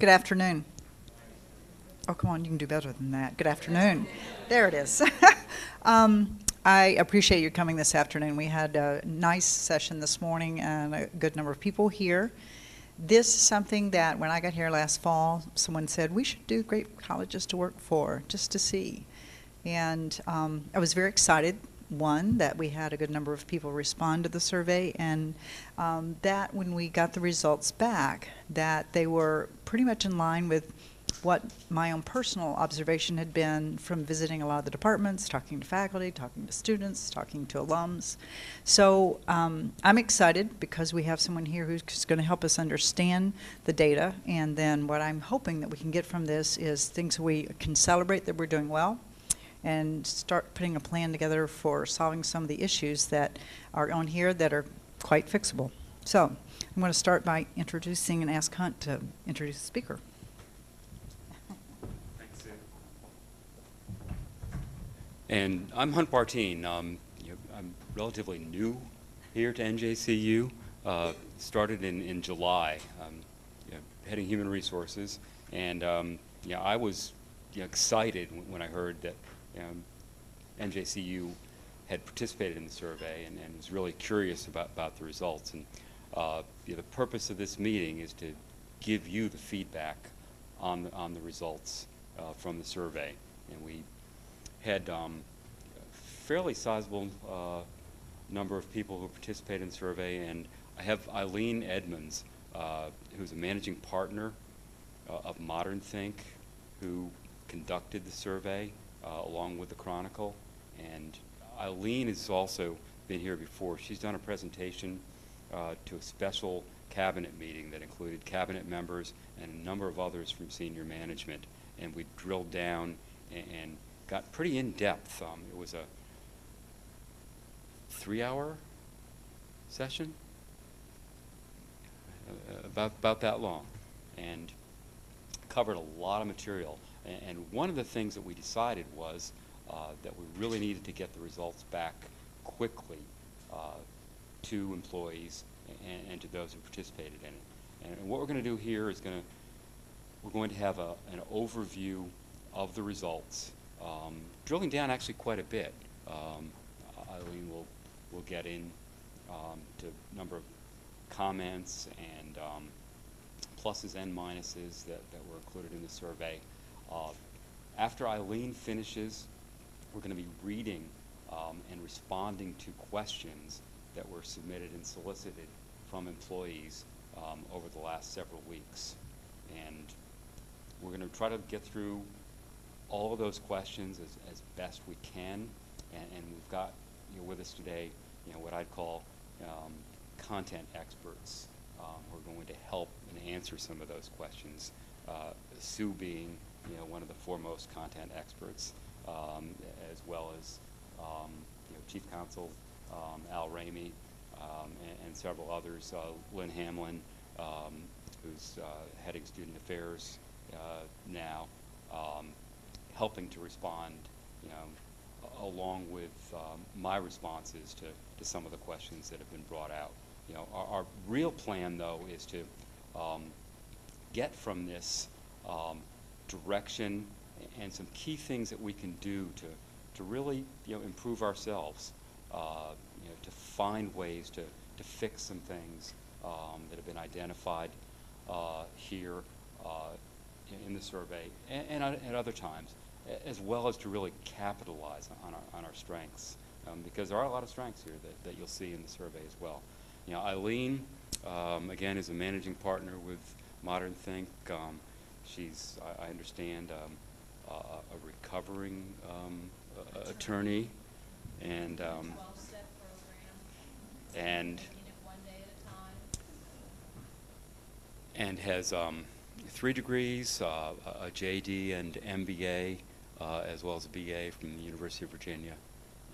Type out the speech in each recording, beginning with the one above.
Good afternoon. Oh, come on, you can do better than that. Good afternoon. There it is. I appreciate you coming this afternoon. We had a nice session this morning and a good number of people here. This is something that when I got here last fall, someone said, we should do great colleges to work for, just to see. And I was very excited, one, that we had a good number of people respond to the survey, and that when we got the results back, that they were pretty much in line with what my own personal observation had been from visiting a lot of the departments, talking to faculty, talking to students, talking to alums. So I'm excited because we have someone here who's going to help us understand the data, and then what I'm hoping that we can get from this is things we can celebrate that we're doing well and start putting a plan together for solving some of the issues that are on here that are quite fixable. So I'm going to start by introducing and ask Hunt to introduce the speaker. And I'm Hunt Bartine. I'm relatively new here to NJCU. Started in July, heading human resources, and I was excited when I heard that NJCU had participated in the survey, and was really curious about the results. And the purpose of this meeting is to give you the feedback on the results from the survey, and we had a fairly sizable number of people who participated in the survey, and I have Eileen Edmonds, who's a managing partner of Modern Think, who conducted the survey along with the Chronicle. And Eileen has also been here before. She's done a presentation to a special cabinet meeting that included cabinet members and a number of others from senior management, and we drilled down and got pretty in-depth. It was a 3-hour session, about that long, and covered a lot of material. And one of the things that we decided was that we really needed to get the results back quickly to employees and to those who participated in it. And what we're going to do here is we're going to have an overview of the results, drilling down actually quite a bit. Eileen will get in to a number of comments and pluses and minuses that were included in the survey. After Eileen finishes, we're going to be reading and responding to questions that were submitted and solicited from employees over the last several weeks. And we're going to try to get through all of those questions as best we can. And we've got with us today what I'd call content experts who are going to help and answer some of those questions. Sue being one of the foremost content experts, as well as Chief Counsel Al Ramey, and several others. Lynn Hamlin, who's heading Student Affairs now, helping to respond, along with my responses to some of the questions that have been brought out. Our real plan, though, is to get from this direction and some key things that we can do to really improve ourselves, to find ways to fix some things that have been identified here in the survey and at other times, as well as to really capitalize on our strengths, because there are a lot of strengths here that you'll see in the survey as well. Eileen, again, is a managing partner with Modern Think. She's, I understand, a recovering attorney, and and has 3 degrees, a JD and MBA, as well as a BA from the University of Virginia.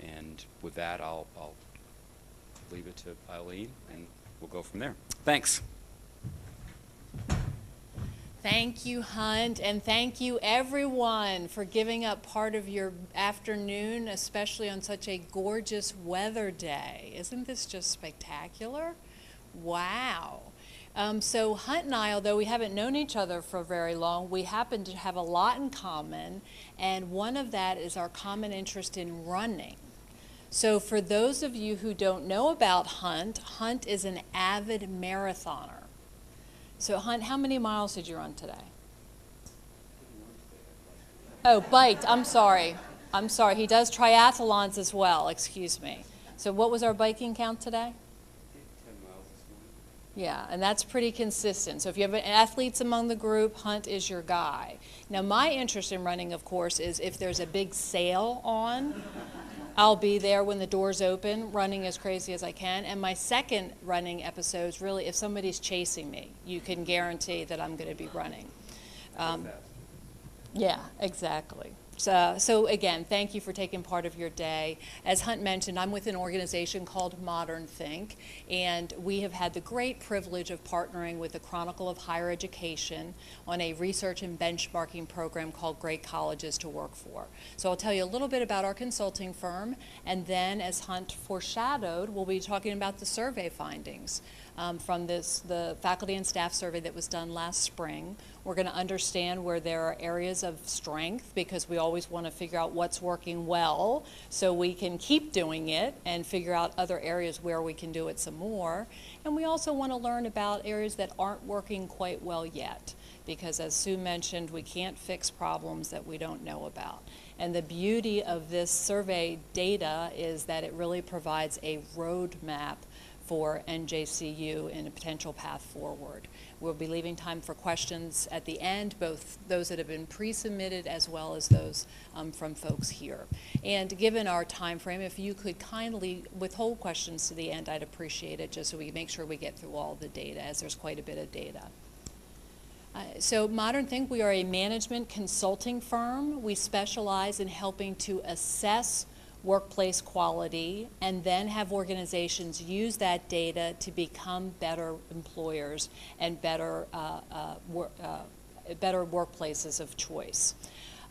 And with that, I'll leave it to Eileen, and we'll go from there. Thanks. Thank you, Hunt, and thank you everyone for giving up part of your afternoon, especially on such a gorgeous weather day. Isn't this just spectacular? Wow. So Hunt and I, although we haven't known each other for very long, we happen to have a lot in common, and one of that is our common interest in running. So for those of you who don't know about Hunt, Hunt is an avid marathoner. So Hunt, how many miles did you run today? Oh, biked, I'm sorry. I'm sorry, he does triathlons as well, excuse me. So what was our biking count today? 10 miles this morning. Yeah, and that's pretty consistent. So if you have athletes among the group, Hunt is your guy. Now, my interest in running, of course, is if there's a big sale on, I'll be there when the doors open, running as crazy as I can. And my second running episode is really if somebody's chasing me, you can guarantee that I'm going to be running. Yeah, exactly. So again, thank you for taking part of your day. As Hunt mentioned, I'm with an organization called Modern Think, and we have had the great privilege of partnering with the Chronicle of Higher Education on a research and benchmarking program called Great Colleges to Work For. So I'll tell you a little bit about our consulting firm, and then as Hunt foreshadowed, we'll be talking about the survey findings from the faculty and staff survey that was done last spring. We're going to understand where there are areas of strength, because we always want to figure out what's working well so we can keep doing it and figure out other areas where we can do it some more. And we also want to learn about areas that aren't working quite well yet, because as Sue mentioned, we can't fix problems that we don't know about. And the beauty of this survey data is that it really provides a roadmap for NJCU and a potential path forward. We'll be leaving time for questions at the end, both those that have been pre-submitted as well as those from folks here. And given our time frame, if you could kindly withhold questions to the end, I'd appreciate it, just so we make sure we get through all the data, as there's quite a bit of data. So Modern Think, we are a management consulting firm. We specialize in helping to assess workplace quality and then have organizations use that data to become better employers and better workplaces of choice.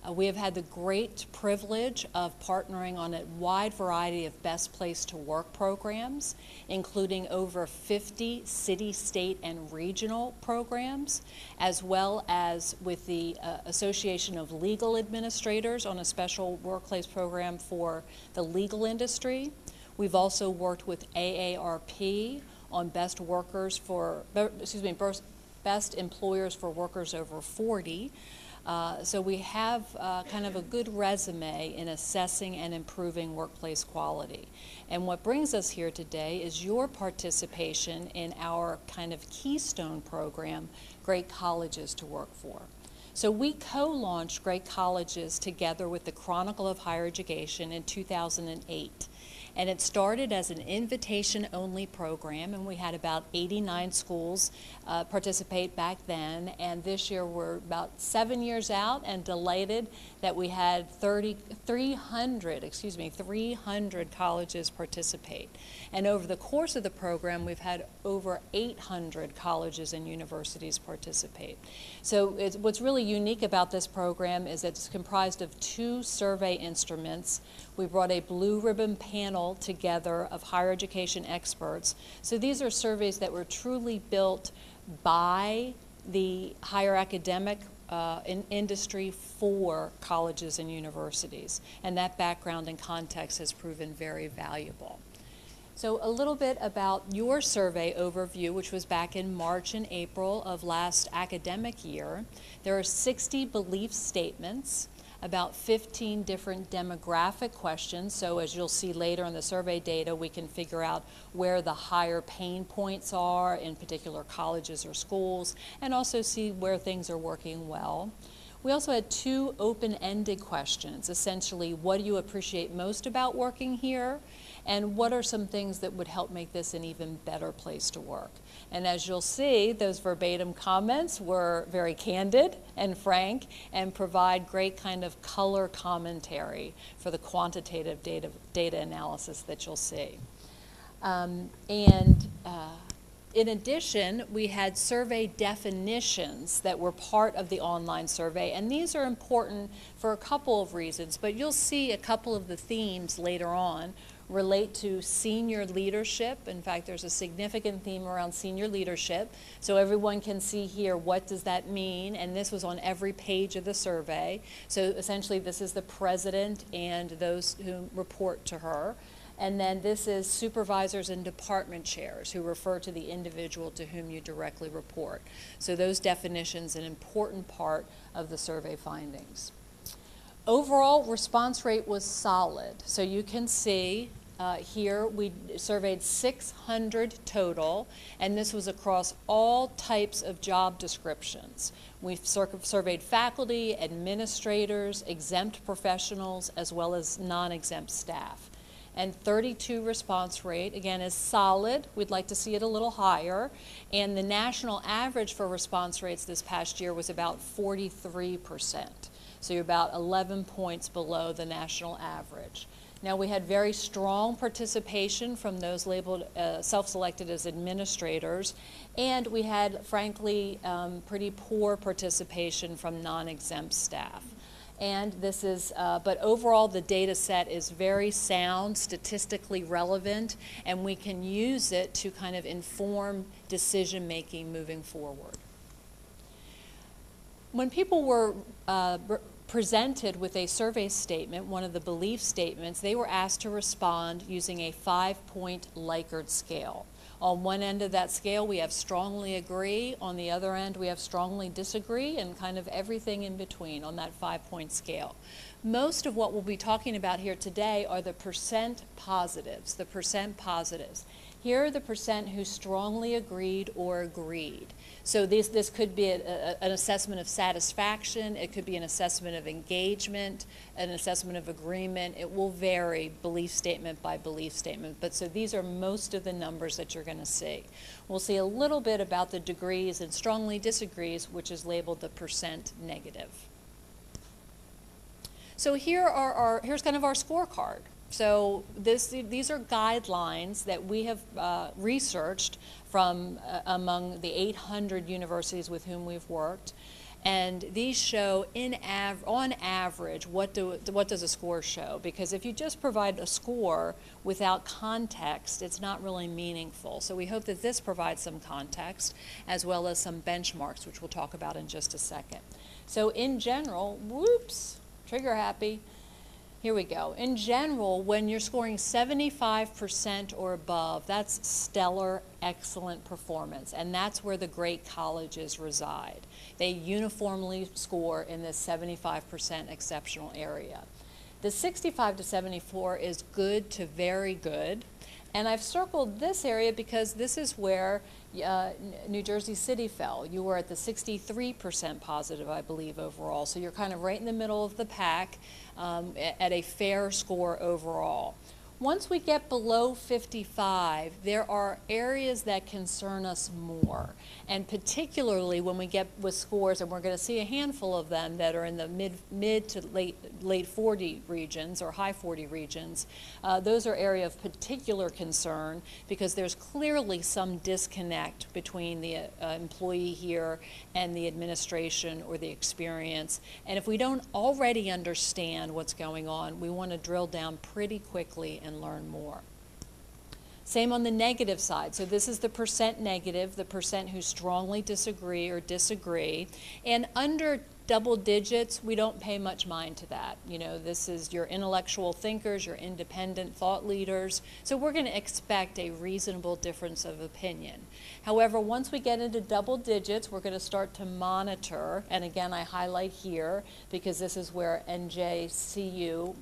We have had the great privilege of partnering on a wide variety of best place to work programs, including over 50 city, state, and regional programs, as well as with the Association of Legal Administrators on a special workplace program for the legal industry. We've also worked with AARP on best employers for workers over 40. So we have kind of a good resume in assessing and improving workplace quality. And what brings us here today is your participation in our kind of keystone program, Great Colleges to Work For. So we co-launched Great Colleges together with the Chronicle of Higher Education in 2008. And it started as an invitation-only program, and we had about 89 schools participate back then. And this year we're about 7 years out and delighted that we had 300 colleges participate. And over the course of the program, we've had over 800 colleges and universities participate. So what's really unique about this program is that it's comprised of 2 survey instruments. We brought a blue ribbon panel together of higher education experts. So these are surveys that were truly built by the higher academic industry for colleges and universities. And that background and context has proven very valuable. So a little bit about your survey overview, which was back in March and April of last academic year. There are 60 belief statements, about 15 different demographic questions. So as you'll see later in the survey data, we can figure out where the higher pain points are in particular colleges or schools, and also see where things are working well. We also had 2 open-ended questions, essentially, what do you appreciate most about working here? And what are some things that would help make this an even better place to work? And as you'll see, those verbatim comments were very candid and frank and provide great kind of color commentary for the quantitative data analysis that you'll see. In addition, we had survey definitions that were part of the online survey, and these are important for a couple of reasons, but you'll see a couple of the themes later on relate to senior leadership. In fact, there's a significant theme around senior leadership. So everyone can see here, what does that mean? And this was on every page of the survey. So essentially, this is the president and those who report to her. And then this is supervisors and department chairs, who refer to the individual to whom you directly report. So those definitions, an important part of the survey findings. Overall response rate was solid. So you can see here we surveyed 600 total, and this was across all types of job descriptions. We've surveyed faculty, administrators, exempt professionals, as well as non-exempt staff. And 32 response rate, again, is solid. We'd like to see it a little higher. And the national average for response rates this past year was about 43%. So you're about 11 points below the national average. Now, we had very strong participation from those labeled self-selected as administrators, and we had, frankly, pretty poor participation from non-exempt staff. And this is, but overall the data set is very sound, statistically relevant, and we can use it to kind of inform decision making moving forward. When people were presented with a survey statement, one of the belief statements, they were asked to respond using a 5-point Likert scale. On one end of that scale, we have strongly agree. On the other end, we have strongly disagree, and kind of everything in between on that 5-point scale. Most of what we'll be talking about here today are the percent positives, the percent positives. Here are the percent who strongly agreed or agreed. So this could be an assessment of satisfaction, it could be an assessment of engagement, an assessment of agreement. It will vary belief statement by belief statement, but so these are most of the numbers that you're going to see. We'll see a little bit about the degrees and strongly disagrees, which is labeled the percent negative. So here's kind of our scorecard. So these are guidelines that we have researched from among the 800 universities with whom we've worked, and these show on average what does a score show? Because if you just provide a score without context, it's not really meaningful. So we hope that this provides some context as well as some benchmarks, which we'll talk about in just a second. So in general, whoops, trigger happy. Here we go. In general, when you're scoring 75% or above, that's stellar, excellent performance, and that's where the great colleges reside. They uniformly score in this 75% exceptional area. The 65 to 74 is good to very good, and I've circled this area because this is where New Jersey City fell. You were at the 63% positive, I believe, overall. So you're kind of right in the middle of the pack at a fair score overall. Once we get below 55, there are areas that concern us more, and particularly when we get with scores, and we're going to see a handful of them that are in the mid to late 40 regions or high 40 regions. Those are areas of particular concern because there's clearly some disconnect between the employee here and the administration or the experience. And if we don't already understand what's going on, we want to drill down pretty quickly and learn more. Same on the negative side. So this is the percent negative, the percent who strongly disagree or disagree. And under double digits, we don't pay much mind to that. You know, this is your intellectual thinkers, your independent thought leaders. So we're going to expect a reasonable difference of opinion. However, once we get into double digits, we're going to start to monitor. And again, I highlight here because this is where NJCU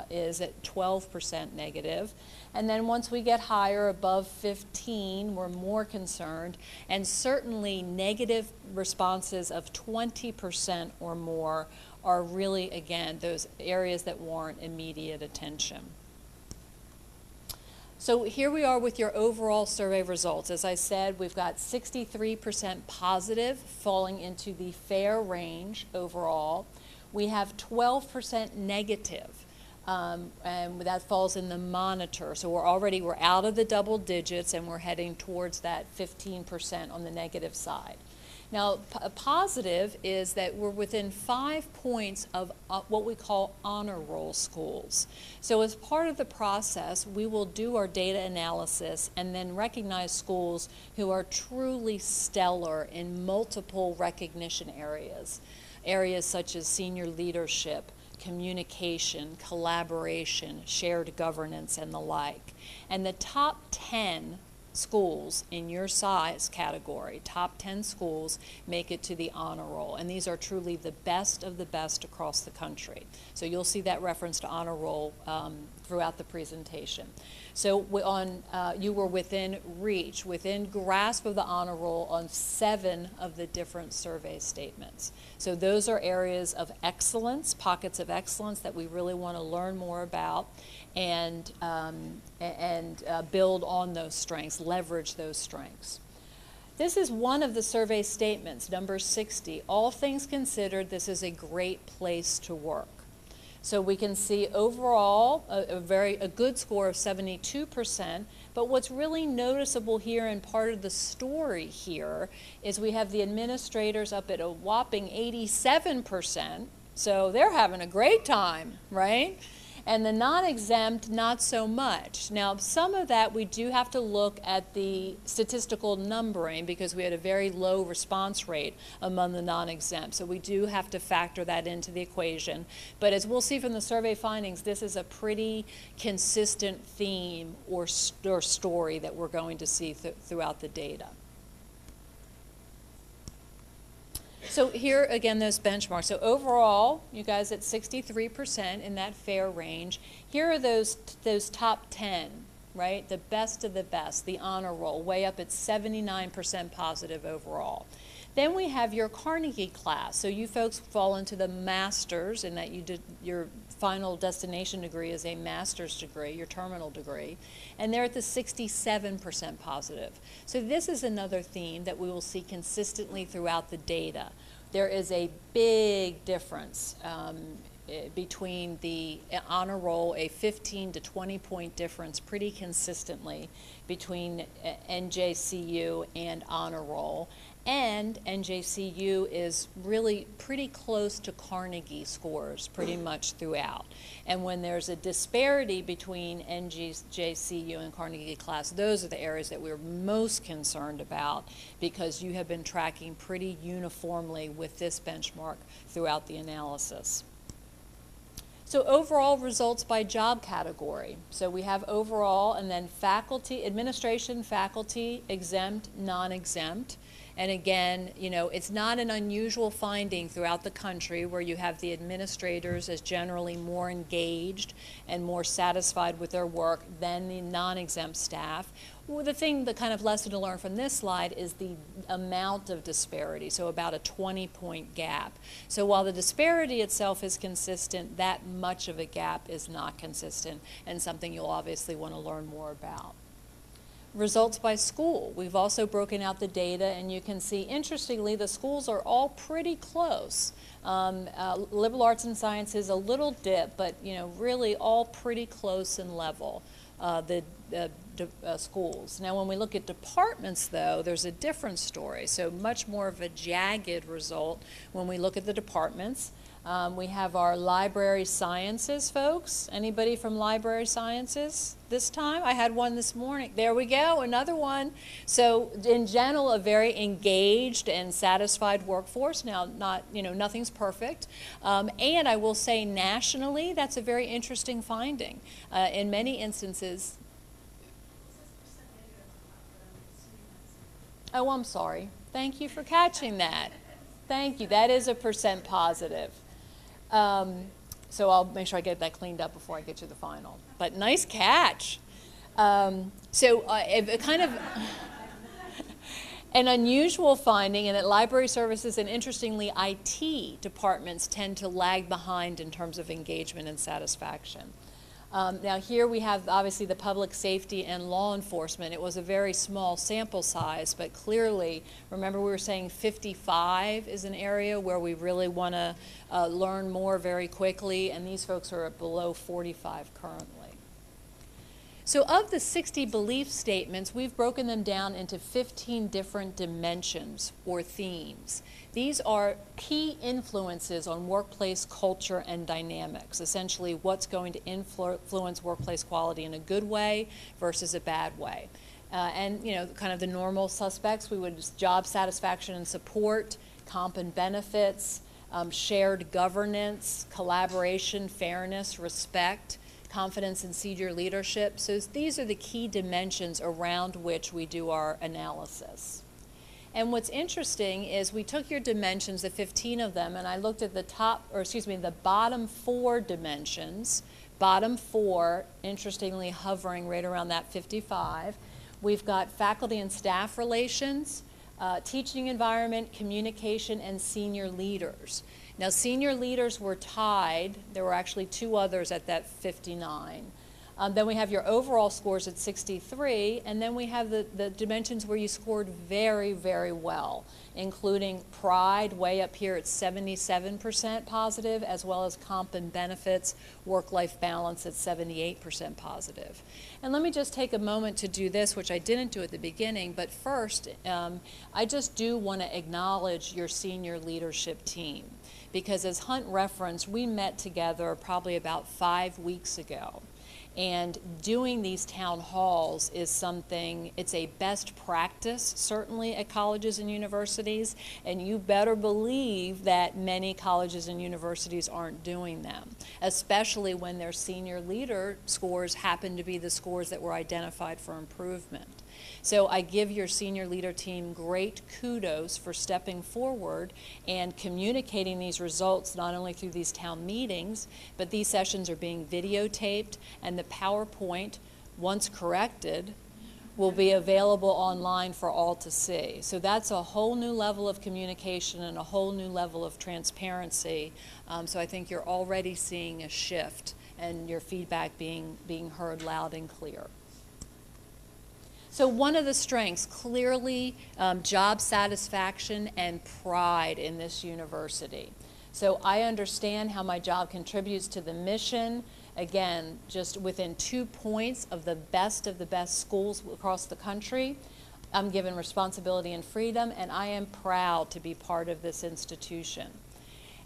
is at 12% negative. And then once we get higher, above 15, we're more concerned. And certainly negative responses of 20% or more are really, again, those areas that warrant immediate attention. So here we are with your overall survey results. As I said, we've got 63% positive, falling into the fair range overall. We have 12% negative. And that falls in the monitor. So we're out of the double digits and we're heading towards that 15% on the negative side. Now, a positive is that we're within 5 points of what we call honor roll schools. So as part of the process, we will do our data analysis and then recognize schools who are truly stellar in multiple recognition areas. Areas such as senior leadership, communication, collaboration, shared governance, and the like. And the top 10 schools in your size category, top 10 schools, make it to the honor roll. And these are truly the best of the best across the country. So you'll see that reference to honor roll throughout the presentation. So you were within reach, within grasp of the honor roll on 7 of the different survey statements. So those are areas of excellence, pockets of excellence that we really want to learn more about and build on those strengths, leverage those strengths. This is one of the survey statements, number 60. All things considered, this is a great place to work. So we can see overall a good score of 72%, but what's really noticeable here and part of the story here is we have the administrators up at a whopping 87%, so they're having a great time, right? And the non-exempt, not so much. Now, some of that we do have to look at the statistical numbering because we had a very low response rate among the non-exempt. So we do have to factor that into the equation. But as we'll see from the survey findings, this is a pretty consistent theme or story that we're going to see throughout the data. So here, again, those benchmarks. So overall, you guys at 63% in that fair range. Here are those top 10, right? The best of the best, the honor roll, way up at 79% positive overall. Then we have your Carnegie class. So you folks fall into the master's in that you did your final destination degree is a master's degree, your terminal degree, and they're at the 67% positive. So this is another theme that we will see consistently throughout the data. There is a big difference between the honor roll, a 15 to 20 point difference pretty consistently between NJCU and honor roll. And NJCU is really pretty close to Carnegie scores pretty much throughout. And when there's a disparity between NJCU and Carnegie class, those are the areas that we're most concerned about because you have been tracking pretty uniformly with this benchmark throughout the analysis. So overall results by job category. So we have overall and then faculty, administration, faculty, exempt, non-exempt. And again, you know, it's not an unusual finding throughout the country where you have the administrators as generally more engaged and more satisfied with their work than the non-exempt staff. Well, the kind of lesson to learn from this slide is the amount of disparity, so about a 20-point gap. So while the disparity itself is consistent, that much of a gap is not consistent and something you'll obviously want to learn more about. Results by school. We've also broken out the data, and you can see, interestingly, the schools are all pretty close. Liberal arts and sciences, a little dip, but you know, really all pretty close in level, schools. Now, when we look at departments, though, there's a different story. So much more of a jagged result when we look at the departments. We have our library sciences folks. Anybody from library sciences this time? I had one this morning. There we go, another one. So in general, a very engaged and satisfied workforce. Now, nothing's perfect. And I will say nationally, that's a very interesting finding. In many instances. Oh, I'm sorry. Thank you for catching that. Thank you. That is a % positive. So I'll make sure I get that cleaned up before I get to the final. But nice catch. Kind of an unusual finding in that library services and, interestingly, IT departments tend to lag behind in terms of engagement and satisfaction. Now here we have obviously the public safety and law enforcement. It was a very small sample size, but clearly, remember we were saying 55 is an area where we really want to learn more very quickly, and these folks are at below 45 currently. So of the 60 belief statements, we've broken them down into 15 different dimensions or themes. These are key influences on workplace culture and dynamics, essentially what's going to influence workplace quality in a good way versus a bad way. And, you know, kind of the normal suspects, we would job satisfaction and support, comp and benefits, shared governance, collaboration, fairness, respect, confidence in senior leadership. So these are the key dimensions around which we do our analysis. And what's interesting is we took your dimensions, the 15 of them, and I looked at the bottom 4 dimensions, bottom 4, interestingly hovering right around that 55. We've got faculty and staff relations, teaching environment, communication, and senior leaders. Now, senior leaders were tied. There were actually 2 others at that 59. Then we have your overall scores at 63, and then we have the dimensions where you scored very, very well, including pride, way up here at 77% positive, as well as comp and benefits, work-life balance at 78% positive. And let me just take a moment to do this, which I didn't do at the beginning, but first, I just do want to acknowledge your senior leadership team, because as Hunt referenced, we met together probably about 5 weeks ago. And doing these town halls is something, it's a best practice, certainly at colleges and universities, and you better believe that many colleges and universities aren't doing them, especially when their senior leader scores happen to be the scores that were identified for improvement. So I give your senior leader team great kudos for stepping forward and communicating these results not only through these town meetings, but these sessions are being videotaped, and the PowerPoint, once corrected, will be available online for all to see. So that's a whole new level of communication and a whole new level of transparency. So I think you're already seeing a shift and your feedback being heard loud and clear. So one of the strengths, clearly job satisfaction and pride in this university. So I understand how my job contributes to the mission. Again, just within 2 points of the best schools across the country. I'm given responsibility and freedom, and I am proud to be part of this institution.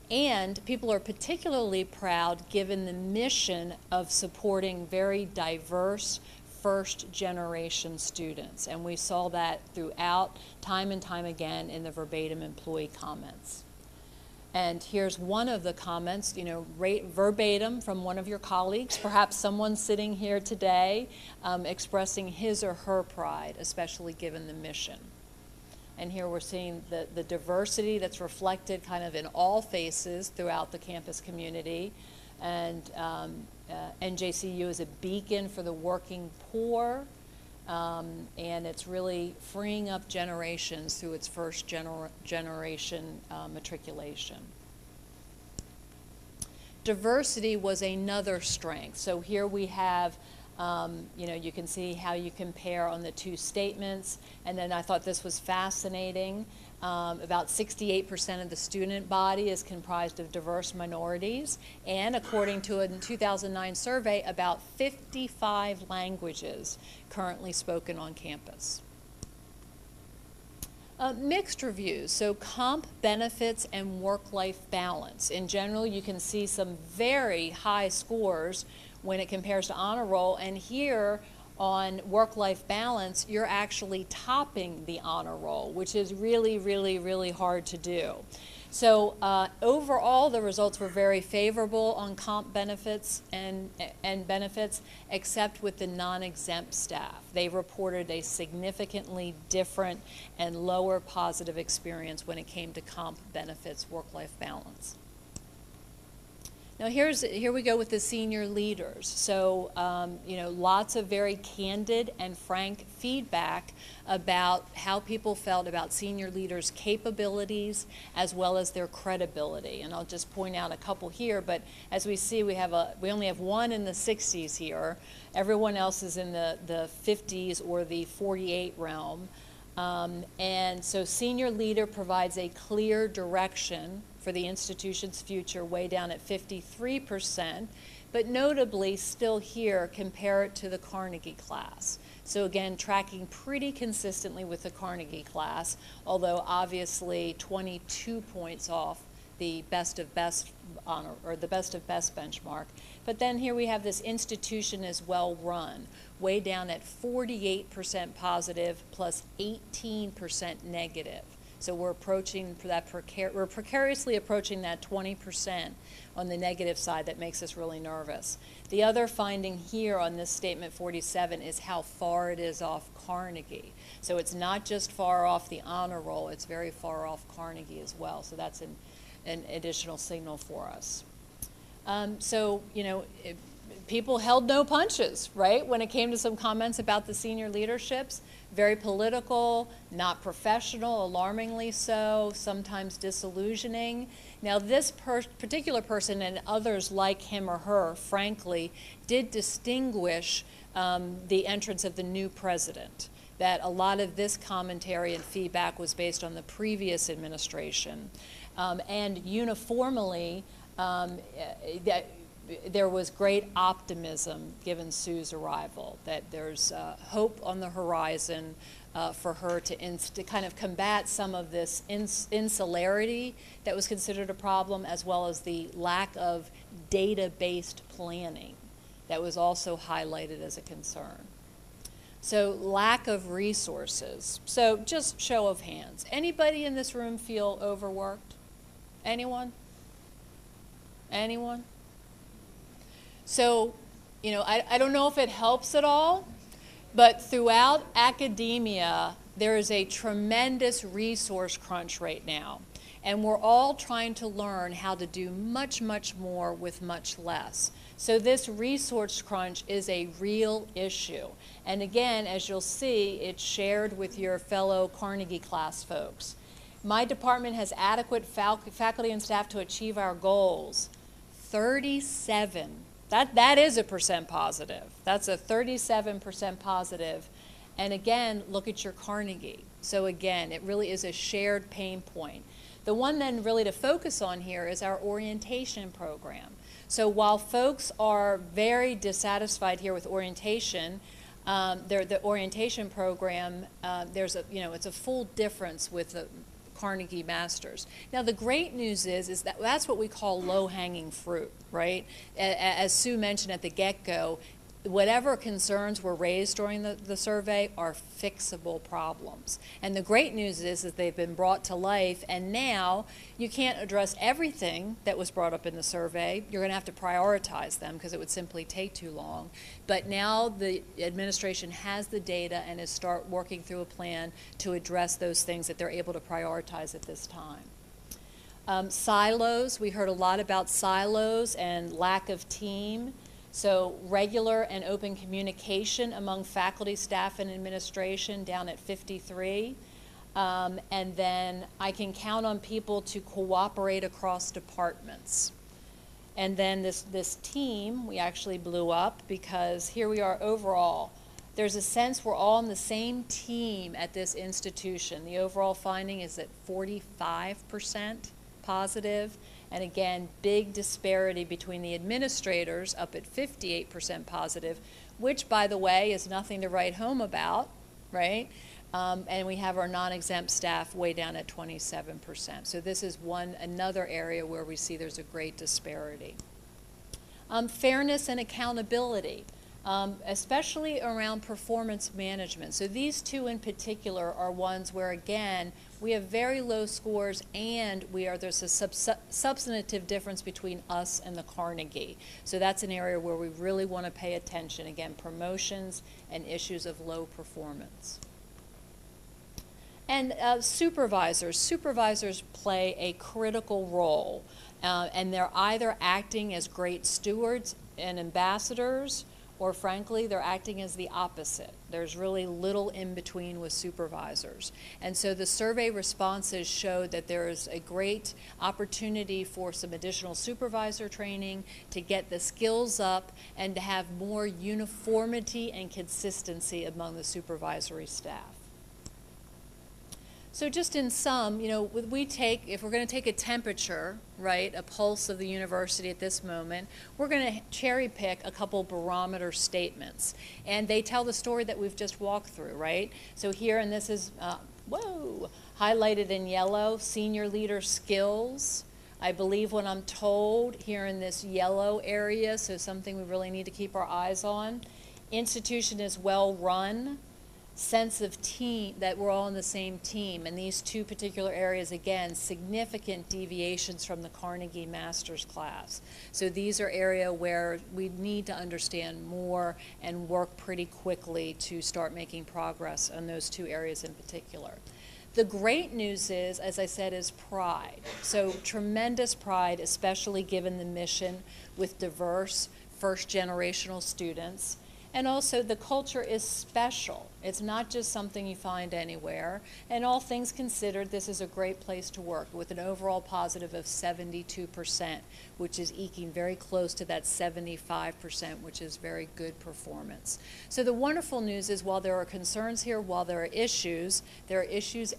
And people are particularly proud given the mission of supporting very diverse first-generation students. And we saw that throughout, time and time again, in the verbatim employee comments. And here's one of the comments, you know, verbatim from one of your colleagues, perhaps someone sitting here today, expressing his or her pride, especially given the mission. And here we're seeing the diversity that's reflected kind of in all faces throughout the campus community. And NJCU is a beacon for the working poor, and it's really freeing up generations through its first generation matriculation. Diversity was another strength. So here we have, you know, you can see how you compare on the 2 statements, and then I thought this was fascinating. About 68% of the student body is comprised of diverse minorities, and according to a 2009 survey, about 55 languages currently spoken on campus. Mixed reviews, so comp, benefits, and work-life balance. In general, you can see some very high scores when it compares to honor roll, and here on work-life balance, you're actually topping the honor roll, which is really, really, really hard to do. So overall, the results were very favorable on comp benefits and benefits, except with the non-exempt staff. They reported a significantly different and lower positive experience when it came to comp benefits, work-life balance. Now here we go with the senior leaders. So you know, lots of very candid and frank feedback about how people felt about senior leaders' capabilities as well as their credibility. And I'll just point out a couple here, but as we see, we only have one in the 60s here. Everyone else is in the 50s or the 48 realm. And so senior leader provides a clear direction for the institution's future, way down at 53%. but notably still here, compare it to the Carnegie class. So again, tracking pretty consistently with the Carnegie class, although obviously 22 points off the best of best honor, or the best of best benchmark. But then here we have this institution is well run, way down at 48% positive plus 18% negative. So we're approaching that we're precariously approaching that 20% on the negative side that makes us really nervous. The other finding here on this statement 47 is how far it is off Carnegie. So it's not just far off the honor roll, it's very far off Carnegie as well. So that's an additional signal for us. So, you know, people held no punches, right? When it came to some comments about the senior leaderships, very political, not professional, alarmingly so, sometimes disillusioning. Now, this particular person and others like him or her, frankly, did distinguish the entrance of the new president, that a lot of this commentary and feedback was based on the previous administration. And uniformly, that there was great optimism given Sue's arrival, that there's hope on the horizon for her to kind of combat some of this insularity that was considered a problem, as well as the lack of data-based planning that was also highlighted as a concern. So lack of resources. So just show of hands. Anybody in this room feel overworked? Anyone? Anyone? So, you know, I don't know if it helps at all, but throughout academia, there is a tremendous resource crunch right now. And we're all trying to learn how to do much, much more with much less. So this resource crunch is a real issue. And again, as you'll see, it's shared with your fellow Carnegie class folks. My department has adequate faculty and staff to achieve our goals. 37. That is a percent positive. That's a 37% positive. And again, look at your Carnegie. So again, it really is a shared pain point. The one then really to focus on here is our orientation program. So while folks are very dissatisfied here with orientation, the orientation program, it's a full difference with the Carnegie Masters. Now the great news is that that's what we call low-hanging fruit, right? As Sue mentioned at the get-go, whatever concerns were raised during the survey are fixable problems. And the great news is that they've been brought to life, and now you can't address everything that was brought up in the survey. You're going to have to prioritize them because it would simply take too long. But now the administration has the data and is start working through a plan to address those things that they're able to prioritize at this time. Silos, we heard a lot about silos and lack of team. So regular and open communication among faculty, staff, and administration down at 53. And then I can count on people to cooperate across departments. And then this team, we actually blew up because here we are overall. There's a sense we're all on the same team at this institution. The overall finding is at 45% positive. And again, big disparity between the administrators up at 58% positive, which, by the way, is nothing to write home about, right? And we have our non-exempt staff way down at 27%. So this is another area where we see there's a great disparity. Fairness and accountability, especially around performance management. So these two in particular are ones where, again, we have very low scores, and there's a substantive difference between us and the Carnegie. So that's an area where we really want to pay attention. Again, promotions and issues of low performance. And supervisors play a critical role, and they're either acting as great stewards and ambassadors, or frankly, they're acting as the opposite. There's really little in between with supervisors. And so the survey responses showed that there is a great opportunity for some additional supervisor training to get the skills up and to have more uniformity and consistency among the supervisory staff. So just in sum, if we're going to take a temperature, right, a pulse of the university at this moment, we're going to cherry pick a couple barometer statements. And they tell the story that we've just walked through, right? So here, and this is, highlighted in yellow, senior leader skills. I believe what I'm told here in this yellow area, so something we really need to keep our eyes on. Institution is well run. Sense of team, that we're all in the same team. And these two particular areas, again, significant deviations from the Carnegie Master's class. So these are areas where we need to understand more and work pretty quickly to start making progress on those two areas in particular. The great news is, as I said, is pride. So tremendous pride, especially given the mission with diverse first-generational students. And also the culture is special. It's not just something you find anywhere. And all things considered, this is a great place to work with an overall positive of 72%, which is eking very close to that 75%, which is very good performance. So the wonderful news is while there are concerns here, while there are issues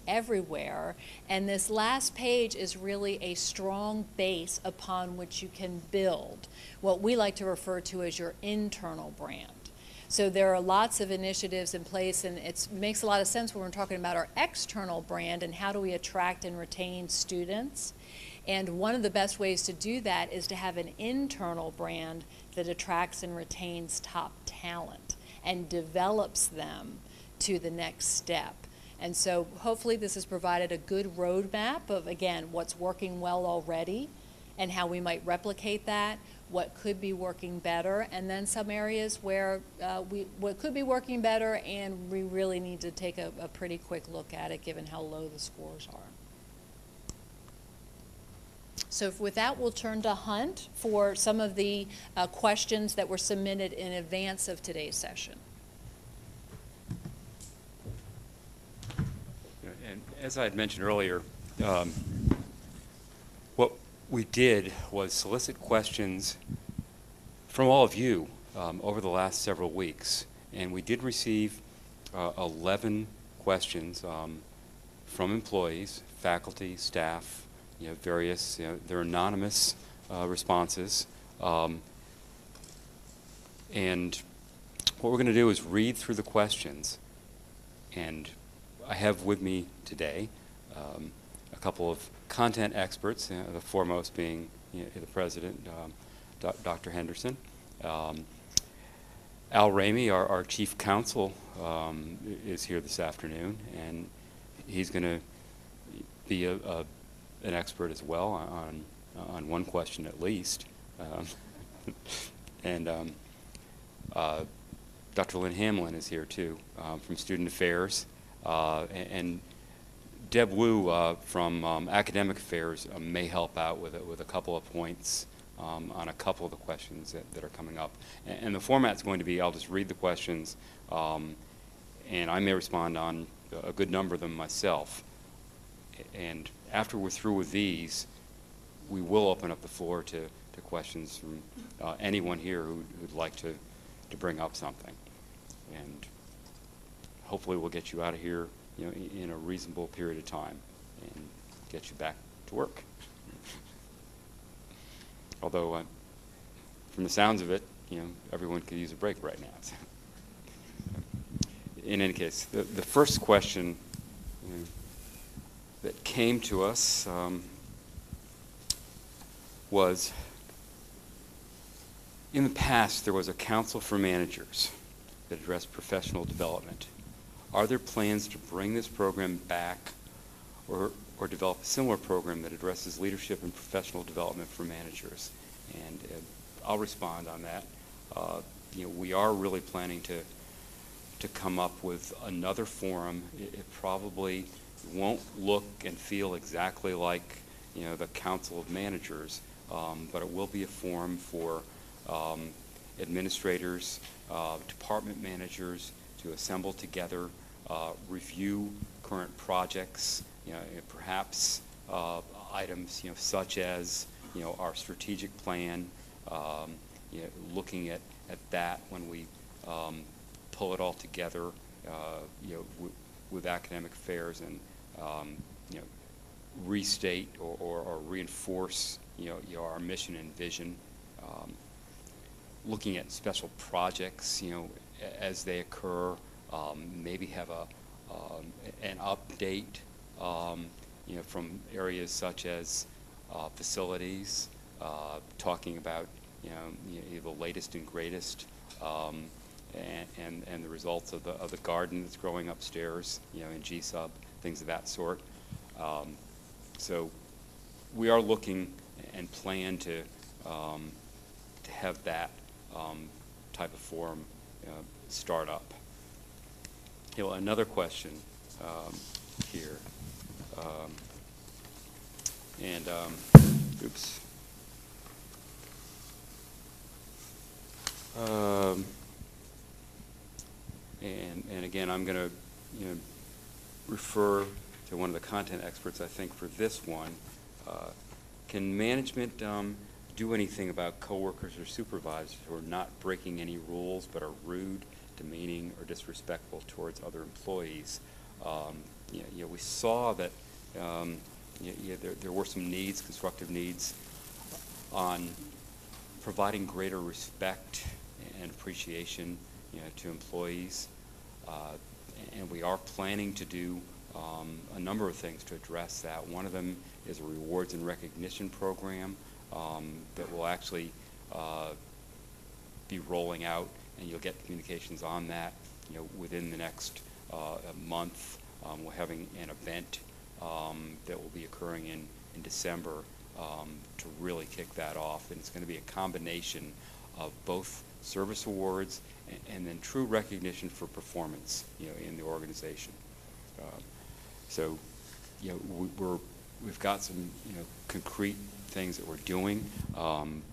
everywhere. And this last page is really a strong base upon which you can build what we like to refer to as your internal brand. So there are lots of initiatives in place, and it makes a lot of sense when we're talking about our external brand and how do we attract and retain students. And one of the best ways to do that is to have an internal brand that attracts and retains top talent and develops them to the next step. And so hopefully this has provided a good roadmap of, again, what's working well already and how we might replicate that, what could be working better, and then some areas where what could be working better and we really need to take a pretty quick look at it given how low the scores are. So with that, we'll turn to Hunt for some of the questions that were submitted in advance of today's session. And as I had mentioned earlier, what we did was solicit questions from all of you over the last several weeks, and we did receive 11 questions from employees, faculty, staff, various, they're anonymous responses. And what we're going to do is read through the questions, and I have with me today a couple of content experts, the foremost being the president, Dr. Henderson. Al Ramey, our chief counsel, is here this afternoon, and he's going to be an expert as well on one question at least. And Dr. Lynn Hamlin is here too, from Student Affairs, and Deb Wu from Academic Affairs may help out with a couple of points on a couple of the questions that are coming up. And the format's going to be, I'll just read the questions, and I may respond on a good number of them myself. And after we're through with these, we will open up the floor to questions from anyone here who'd like to bring up something. And hopefully we'll get you out of here in a reasonable period of time and get you back to work. Although, from the sounds of it, everyone could use a break right now. So. In any case, the first question that came to us was, in the past, there was a council for managers that addressed professional development. Are there plans to bring this program back or develop a similar program that addresses leadership and professional development for managers? And I'll respond on that. We are really planning to come up with another forum. It probably won't look and feel exactly like the Council of Managers, but it will be a forum for administrators, department managers to assemble together, review current projects, perhaps items such as our strategic plan, looking at that when we pull it all together with academic affairs and you know, restate or reinforce, our mission and vision. Looking at special projects, as they occur, maybe have an update, from areas such as facilities, talking about, the latest and greatest, and the results of the garden that's growing upstairs, in GSUB, things of that sort. So we are looking and plan to have that type of forum start up. Another question here, and oops. And again, I'm going to refer to one of the content experts, I think, for this one. Can management do anything about coworkers or supervisors who are not breaking any rules but are rude, demeaning, or disrespectful towards other employees? We saw that there were some needs, constructive needs, on providing greater respect and appreciation, to employees, and we are planning to do a number of things to address that. One of them is a rewards and recognition program that will actually be rolling out, and you'll get communications on that, within the next month. We're having an event that will be occurring in December to really kick that off, and it's going to be a combination of both service awards and then true recognition for performance, in the organization. So, we've got some, concrete things that we're doing,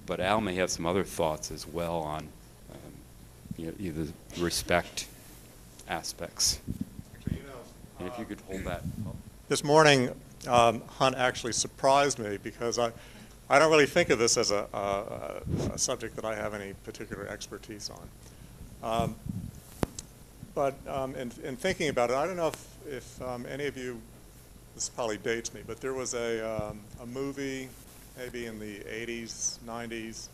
but Al may have some other thoughts as well on, the respect aspects. And if you could hold that up. This morning, Hunt actually surprised me because I don't really think of this as a subject that I have any particular expertise on. But in thinking about it, I don't know if any of you, this probably dates me, but there was a movie maybe in the 80s, 90s,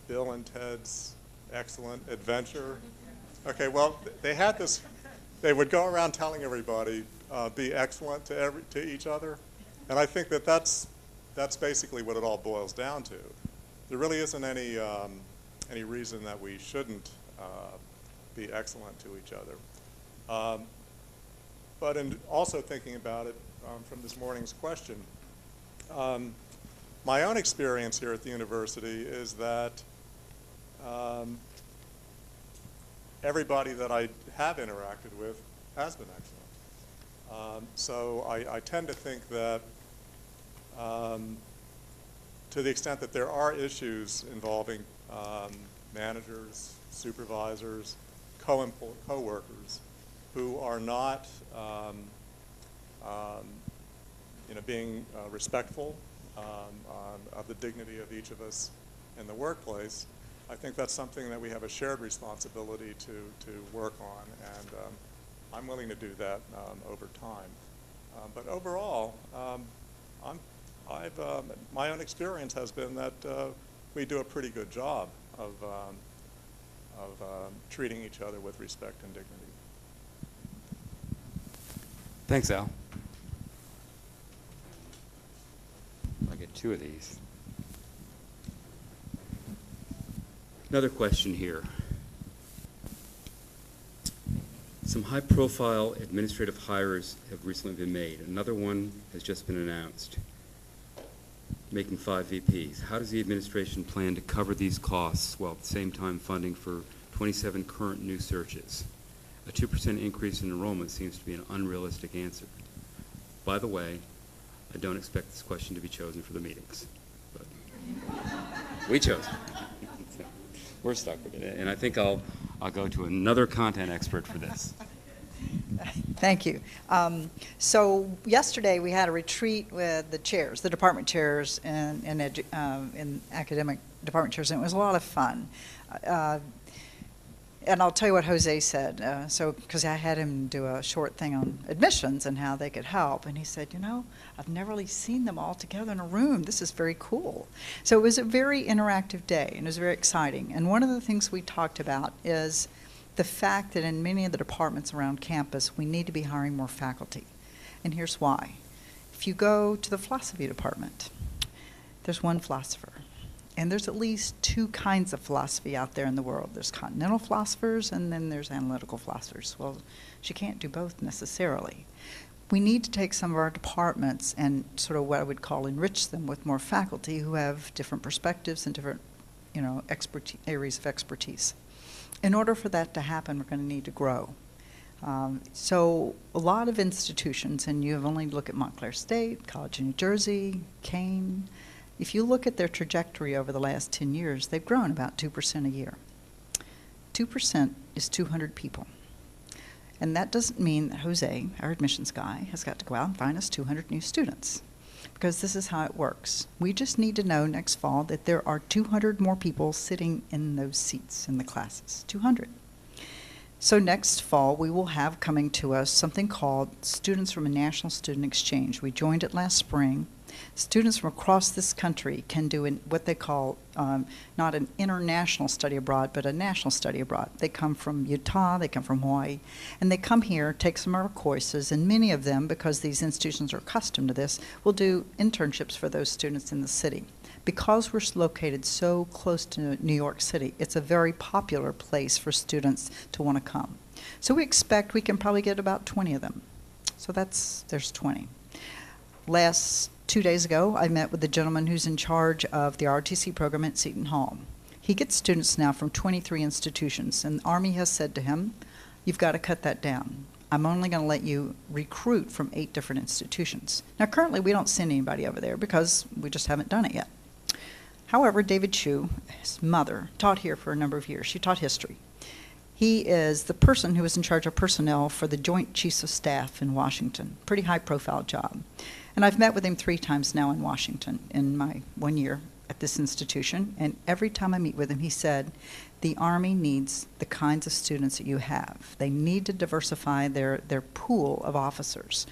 Bill and Ted's Excellent Adventure. Okay, well, they had this, they would go around telling everybody, be excellent to each other. And I think that that's basically what it all boils down to. There really isn't any reason that we shouldn't be excellent to each other. But in also thinking about it from this morning's question, my own experience here at the university is that everybody that I have interacted with has been excellent. So I tend to think that to the extent that there are issues involving managers, supervisors, co-workers who are not being respectful of the dignity of each of us in the workplace, I think that's something that we have a shared responsibility to work on, and I'm willing to do that over time. But overall, my own experience has been that we do a pretty good job of treating each other with respect and dignity. Thanks, Al. I get two of these. Another question here. Some high-profile administrative hires have recently been made. Another one has just been announced, making 5 VPs. How does the administration plan to cover these costs while at the same time funding for 27 current new searches? A 2% increase in enrollment seems to be an unrealistic answer. By the way, I don't expect this question to be chosen for the meetings, but we chose it. So we're stuck with it, and I think I'll go to another content expert for this. Thank you. So yesterday we had a retreat with the chairs, the department chairs, and, academic department chairs, and it was a lot of fun. And I'll tell you what Jose said. Because I had him do a short thing on admissions and how they could help. And he said, I've never really seen them all together in a room. This is very cool. So it was a very interactive day, and it was very exciting. And one of the things we talked about is the fact that in many of the departments around campus, we need to be hiring more faculty. And here's why. If you go to the philosophy department, there's one philosopher. And there's at least two kinds of philosophy out there in the world. There's continental philosophers, and then there's analytical philosophers. Well, she can't do both necessarily. We need to take some of our departments and sort of what I would call enrich them with more faculty who have different perspectives and different, areas of expertise. In order for that to happen, we're going to need to grow. So a lot of institutions, and you have only look at Montclair State, College of New Jersey, Kane. If you look at their trajectory over the last 10 years, they've grown about 2% a year. 2% is 200 people. And that doesn't mean that Jose, our admissions guy, has got to go out and find us 200 new students, because this is how it works. We just need to know next fall that there are 200 more people sitting in those seats in the classes, 200. So next fall, we will have coming to us something called Students from a National Student Exchange. We joined it last spring. Students from across this country can do what they call not an international study abroad, but a national study abroad. They come from Utah, they come from Hawaii, and they come here, take some of our courses, and many of them, because these institutions are accustomed to this, will do internships for those students in the city. Because we're located so close to New York City, it's a very popular place for students to want to come. So we expect we can probably get about 20 of them. So there's 20. Last 2 days ago, I met with the gentleman who's in charge of the ROTC program at Seton Hall. He gets students now from 23 institutions, and the Army has said to him, you've got to cut that down. I'm only going to let you recruit from 8 different institutions. Now, currently, we don't send anybody over there because we just haven't done it yet. However, David Chu, his mother, taught here for a number of years. She taught history. He is the person who is in charge of personnel for the Joint Chiefs of Staff in Washington. Pretty high-profile job. And I've met with him 3 times now in Washington in my 1 year at this institution. And every time I meet with him, he said, the Army needs the kinds of students that you have. They need to diversify their pool of officers.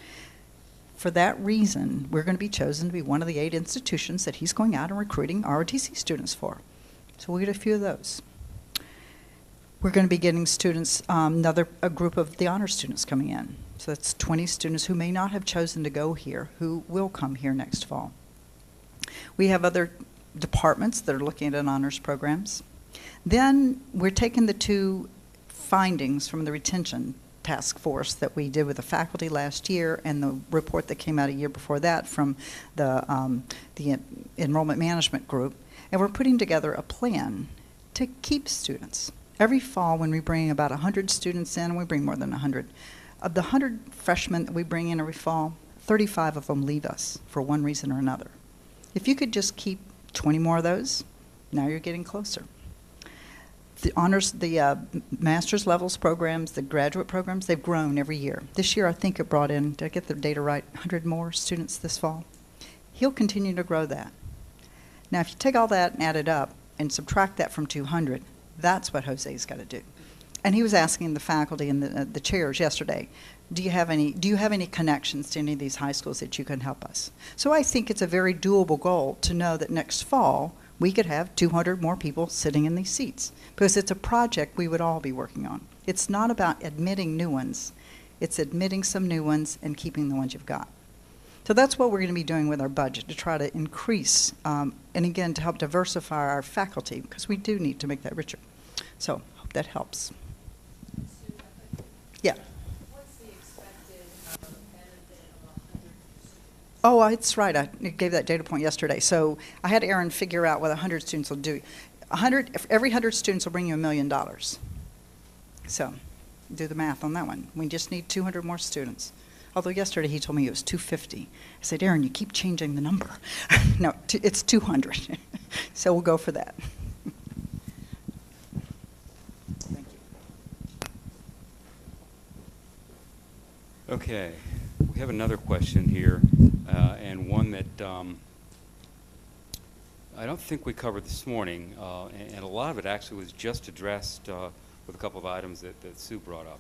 For that reason, we're going to be chosen to be one of the 8 institutions that he's going out and recruiting ROTC students for. So we'll get a few of those. We're going to be getting students, a group of the honor students coming in. So that's 20 students who may not have chosen to go here, who will come here next fall. We have other departments that are looking at honors programs. Then we're taking the 2 findings from the retention task force that we did with the faculty last year and the report that came out a year before that from the enrollment management group, and we're putting together a plan to keep students. Every fall when we bring about 100 students in, and we bring more than 100, of the 100 freshmen that we bring in every fall, 35 of them leave us for one reason or another. If you could just keep 20 more of those, now you're getting closer. The honors, the master's levels programs, the graduate programs, they've grown every year. This year, I think it brought in, did I get the data right, 100 more students this fall? He'll continue to grow that. Now, if you take all that and add it up and subtract that from 200, that's what Jose's got to do. And he was asking the faculty and the chairs yesterday, do you have any connections to any of these high schools that you can help us? So I think it's a very doable goal to know that next fall, we could have 200 more people sitting in these seats, because it's a project we would all be working on. It's not about admitting new ones. It's admitting some new ones and keeping the ones you've got. So that's what we're going to be doing with our budget, to try to increase, and again, to help diversify our faculty, because we do need to make that richer. So hope that helps. Yeah. What's the expected benefit of 100 students? Oh, it's right. I gave that data point yesterday. So I had Aaron figure out what 100 students will do. Every 100 students will bring you $1 million. So do the math on that one. We just need 200 more students. Although yesterday he told me it was 250. I said, Aaron, you keep changing the number. No, it's 200. So we'll go for that. Thank you. Okay, we have another question here, and one that I don't think we covered this morning, and a lot of it actually was just addressed with a couple of items that Sue brought up.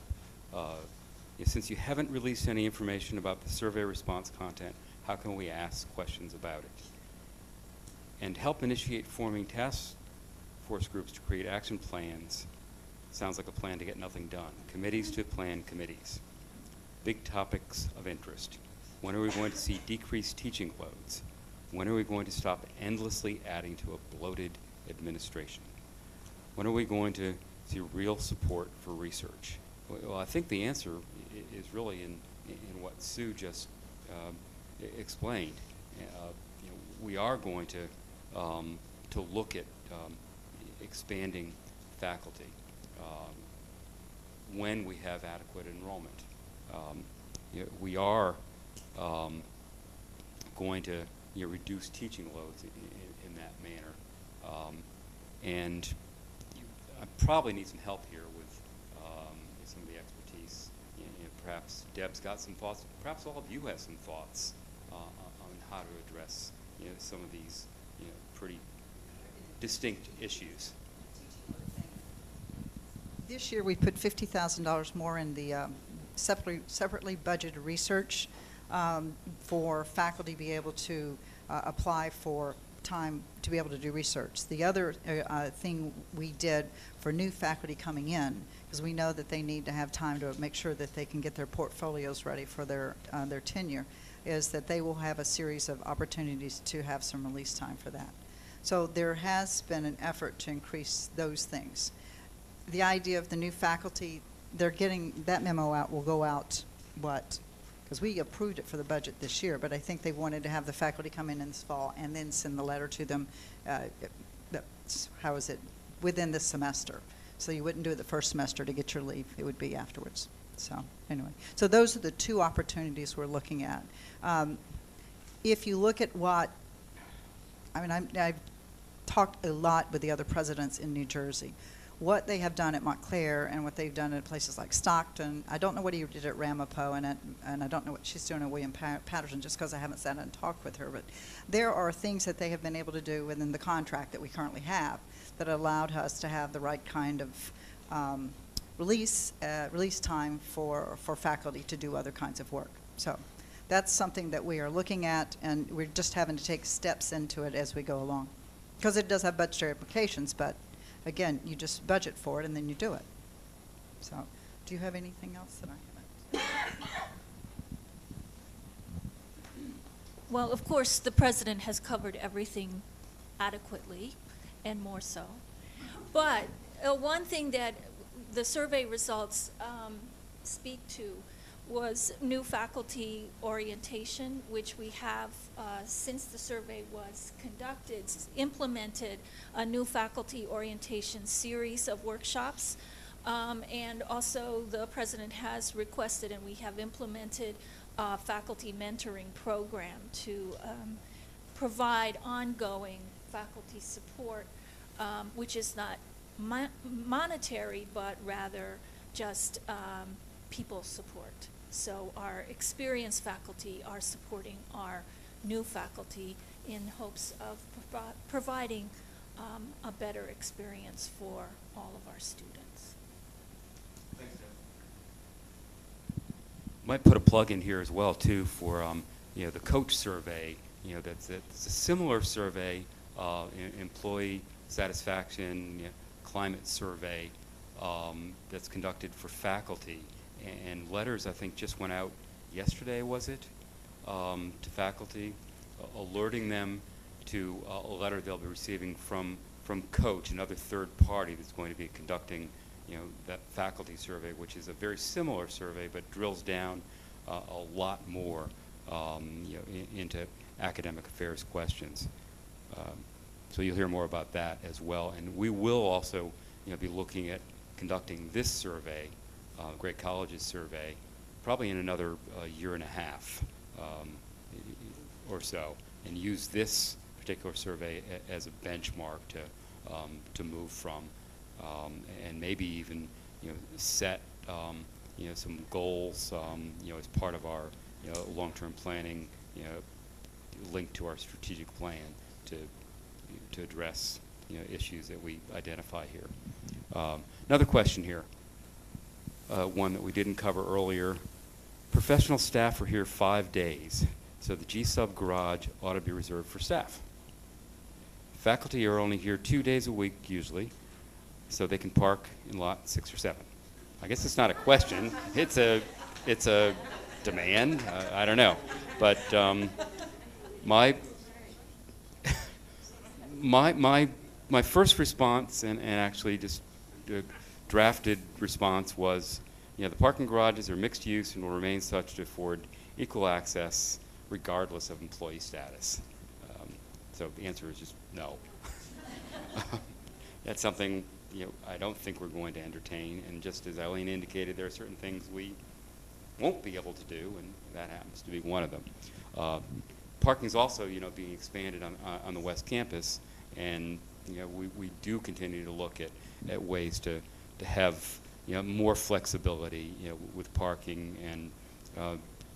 Since you haven't released any information about the survey response content, how can we ask questions about it? And help initiate forming task force groups to create action plans. Sounds like a plan to get nothing done. Committees to plan committees. Big topics of interest. When are we going to see decreased teaching loads? When are we going to stop endlessly adding to a bloated administration? When are we going to see real support for research? Well, I think the answer is really in what Sue just explained. We are going to look at expanding faculty when we have adequate enrollment. We are going to reduce teaching loads in that manner. And I probably need some help here with some of the expertise. Perhaps Deb's got some thoughts. Perhaps all of you have some thoughts on how to address some of these pretty distinct issues. This year we put $50,000 more in the separately budgeted research for faculty to be able to apply for time to be able to do research. The other thing we did for new faculty coming in, because we know that they need to have time to make sure that they can get their portfolios ready for their tenure, is that they will have a series of opportunities to have some release time for that. So there has been an effort to increase those things. The idea of the new faculty, they're getting, that memo out will go out, because we approved it for the budget this year, but I think they wanted to have the faculty come in this fall and then send the letter to them, within this semester. So you wouldn't do it the first semester to get your leave, it would be afterwards. So anyway, so those are the two opportunities we're looking at. If you look at I've talked a lot with the other presidents in New Jersey. What they have done at Montclair and what they've done at places like Stockton, I don't know what he did at Ramapo, and I don't know what she's doing at William Patterson, just because I haven't sat and talked with her. But there are things that they have been able to do within the contract that we currently have that allowed us to have the right kind of release time for faculty to do other kinds of work. So that's something that we are looking at, and we're just having to take steps into it as we go along, because it does have budgetary implications, but again, you just budget for it and then you do it. So, do you have anything else that I haven't? Well, of course, the president has covered everything adequately and more so. But one thing that the survey results speak to was new faculty orientation, which we have, since the survey was conducted, implemented a new faculty orientation series of workshops. And also the president has requested, and we have implemented, a faculty mentoring program to provide ongoing faculty support, which is not monetary, but rather just people support. So our experienced faculty are supporting our new faculty in hopes of providing a better experience for all of our students. Thanks, Deb. Might put a plug in here as well too for the coach survey. That's a similar survey, employee satisfaction, climate survey that's conducted for faculty. And letters, I think, just went out yesterday, was it, to faculty, alerting them to a letter they'll be receiving from Coach, another third party that's going to be conducting, that faculty survey, which is a very similar survey, but drills down a lot more, into academic affairs questions. So you'll hear more about that as well. And we will also, be looking at conducting this survey, Great Colleges survey, probably in another year and a half or so, and use this particular survey as a benchmark to move from, and maybe even set some goals as part of our long-term planning, linked to our strategic plan to address issues that we identify here. Another question here, one that we didn't cover earlier. Professional staff are here 5 days, so the G-Sub garage ought to be reserved for staff. Faculty are only here 2 days a week usually, so they can park in lot 6 or 7. I guess it's not a question, it's a demand, I don't know. But my first response, and actually just drafted response was, the parking garages are mixed use and will remain such to afford equal access regardless of employee status. So the answer is just no. That's something I don't think we're going to entertain, and just as Eileen indicated, there are certain things we won't be able to do, and that happens to be one of them. Parking is also being expanded on the West Campus, and we do continue to look at ways to have more flexibility with parking and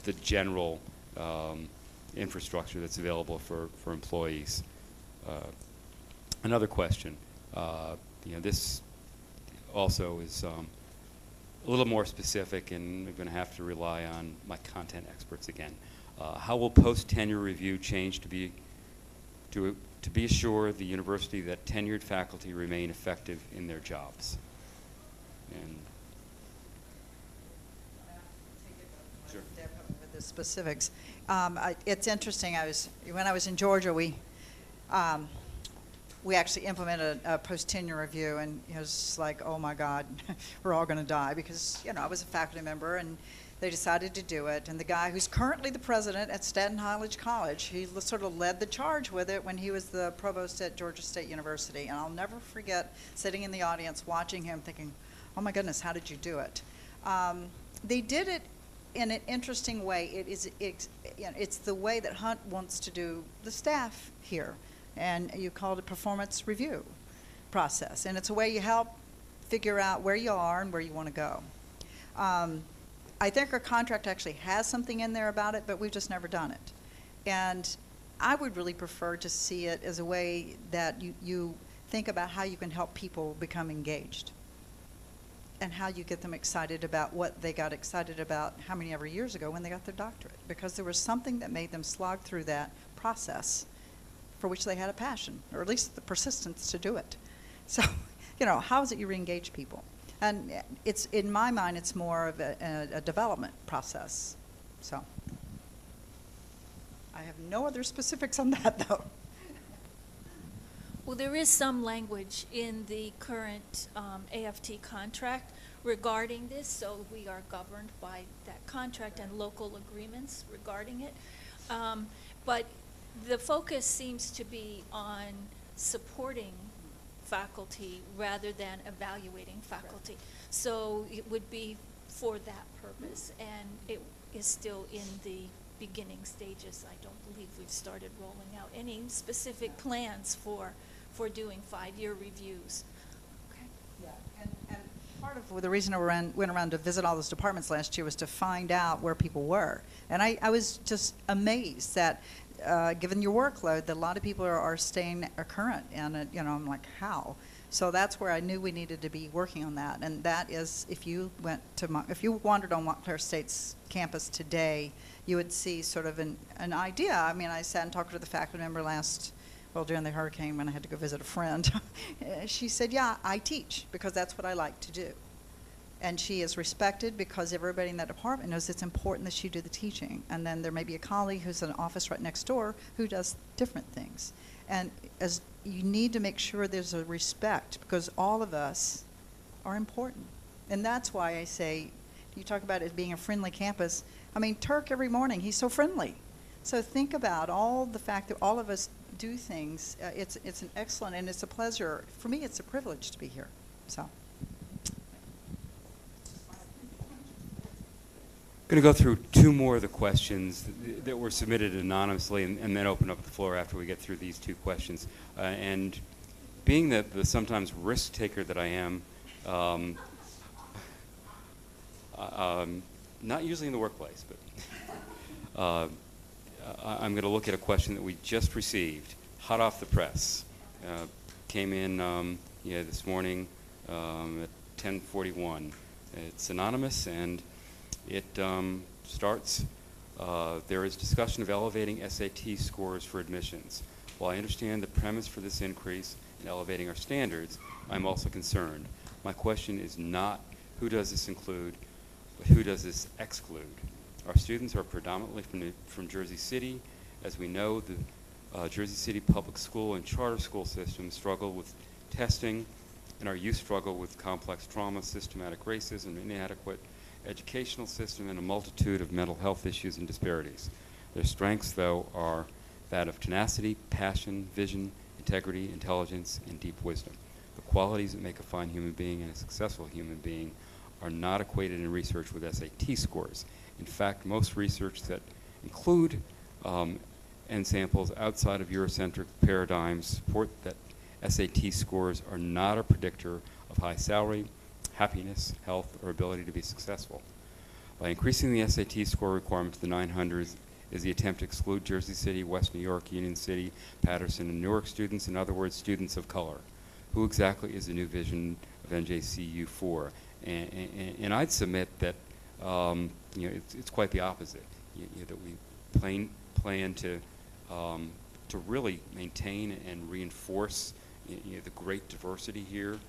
the general infrastructure that's available for employees. Another question, this also is a little more specific, and we're going to have to rely on my content experts again. How will post-tenure review change to be assured the university that tenured faculty remain effective in their jobs? And sure. With the specifics, it's interesting. When I was in Georgia, we actually implemented a post-tenure review, and it was like, oh my God, we're all going to die, because I was a faculty member, and they decided to do it. And the guy who's currently the president at Staten Island College, he sort of led the charge with it when he was the provost at Georgia State University. And I'll never forget sitting in the audience watching him thinking, oh my goodness, how did you do it? They did it in an interesting way. It's the way that Hunt wants to do the staff here. And you call it a performance review process. And it's a way you help figure out where you are and where you want to go. I think our contract actually has something in there about it, but we've just never done it. And I would really prefer to see it as a way that you think about how you can help people become engaged and how you get them excited about what they got excited about how many ever years ago when they got their doctorate, because there was something that made them slog through that process for which they had a passion, or at least the persistence to do it. So, how is it you re-engage people? And it's, in my mind, it's more of a development process. So I have no other specifics on that, though. Well, there is some language in the current AFT contract regarding this, so we are governed by that contract and local agreements regarding it. But the focus seems to be on supporting faculty rather than evaluating faculty. So it would be for that purpose, and it is still in the beginning stages. I don't believe we've started rolling out any specific plans for doing 5-year reviews. Okay. Yeah. And part of the reason I went around to visit all those departments last year was to find out where people were. And I was just amazed that given your workload, that a lot of people are staying current, and I'm like, how? So that's where I knew we needed to be working on that, and that is if you wandered on Montclair State's campus today, you would see sort of an idea. I mean, I sat and talked to the faculty member during the hurricane when I had to go visit a friend. She said, yeah, I teach because that's what I like to do. And she is respected because everybody in that department knows it's important that she do the teaching. And then there may be a colleague who's in an office right next door who does different things. And as you need to make sure there's a respect, because all of us are important. And that's why I say, you talk about it being a friendly campus. I mean, Turk every morning, he's so friendly. So think about all the fact that all of us do things. It's an excellent, and it's a pleasure. For me, it's a privilege to be here. So. I'm going to go through 2 more of the questions that were submitted anonymously, and then open up the floor after we get through these 2 questions. And being the sometimes risk taker that I am, not usually in the workplace, but I'm going to look at a question that we just received, hot off the press. Came in this morning at 10:41. It's anonymous, and it starts, there is discussion of elevating SAT scores for admissions. While I understand the premise for this increase in elevating our standards, I'm also concerned. My question is not who does this include, but who does this exclude? Our students are predominantly from Jersey City. As we know, the Jersey City public school and charter school systems struggle with testing, and our youth struggle with complex trauma, systematic racism, inadequate educational system, and a multitude of mental health issues and disparities. Their strengths, though, are that of tenacity, passion, vision, integrity, intelligence, and deep wisdom. The qualities that make a fine human being and a successful human being are not equated in research with SAT scores. In fact, most research that include N samples outside of Eurocentric paradigms support that SAT scores are not a predictor of high salary, happiness, health, or ability to be successful. By increasing the SAT score requirement to the 900s is the attempt to exclude Jersey City, West New York, Union City, Patterson, and Newark students, in other words, students of color. Who exactly is the new vision of NJCU for? And I'd submit that it's quite the opposite. That we plan to really maintain and reinforce the great diversity here.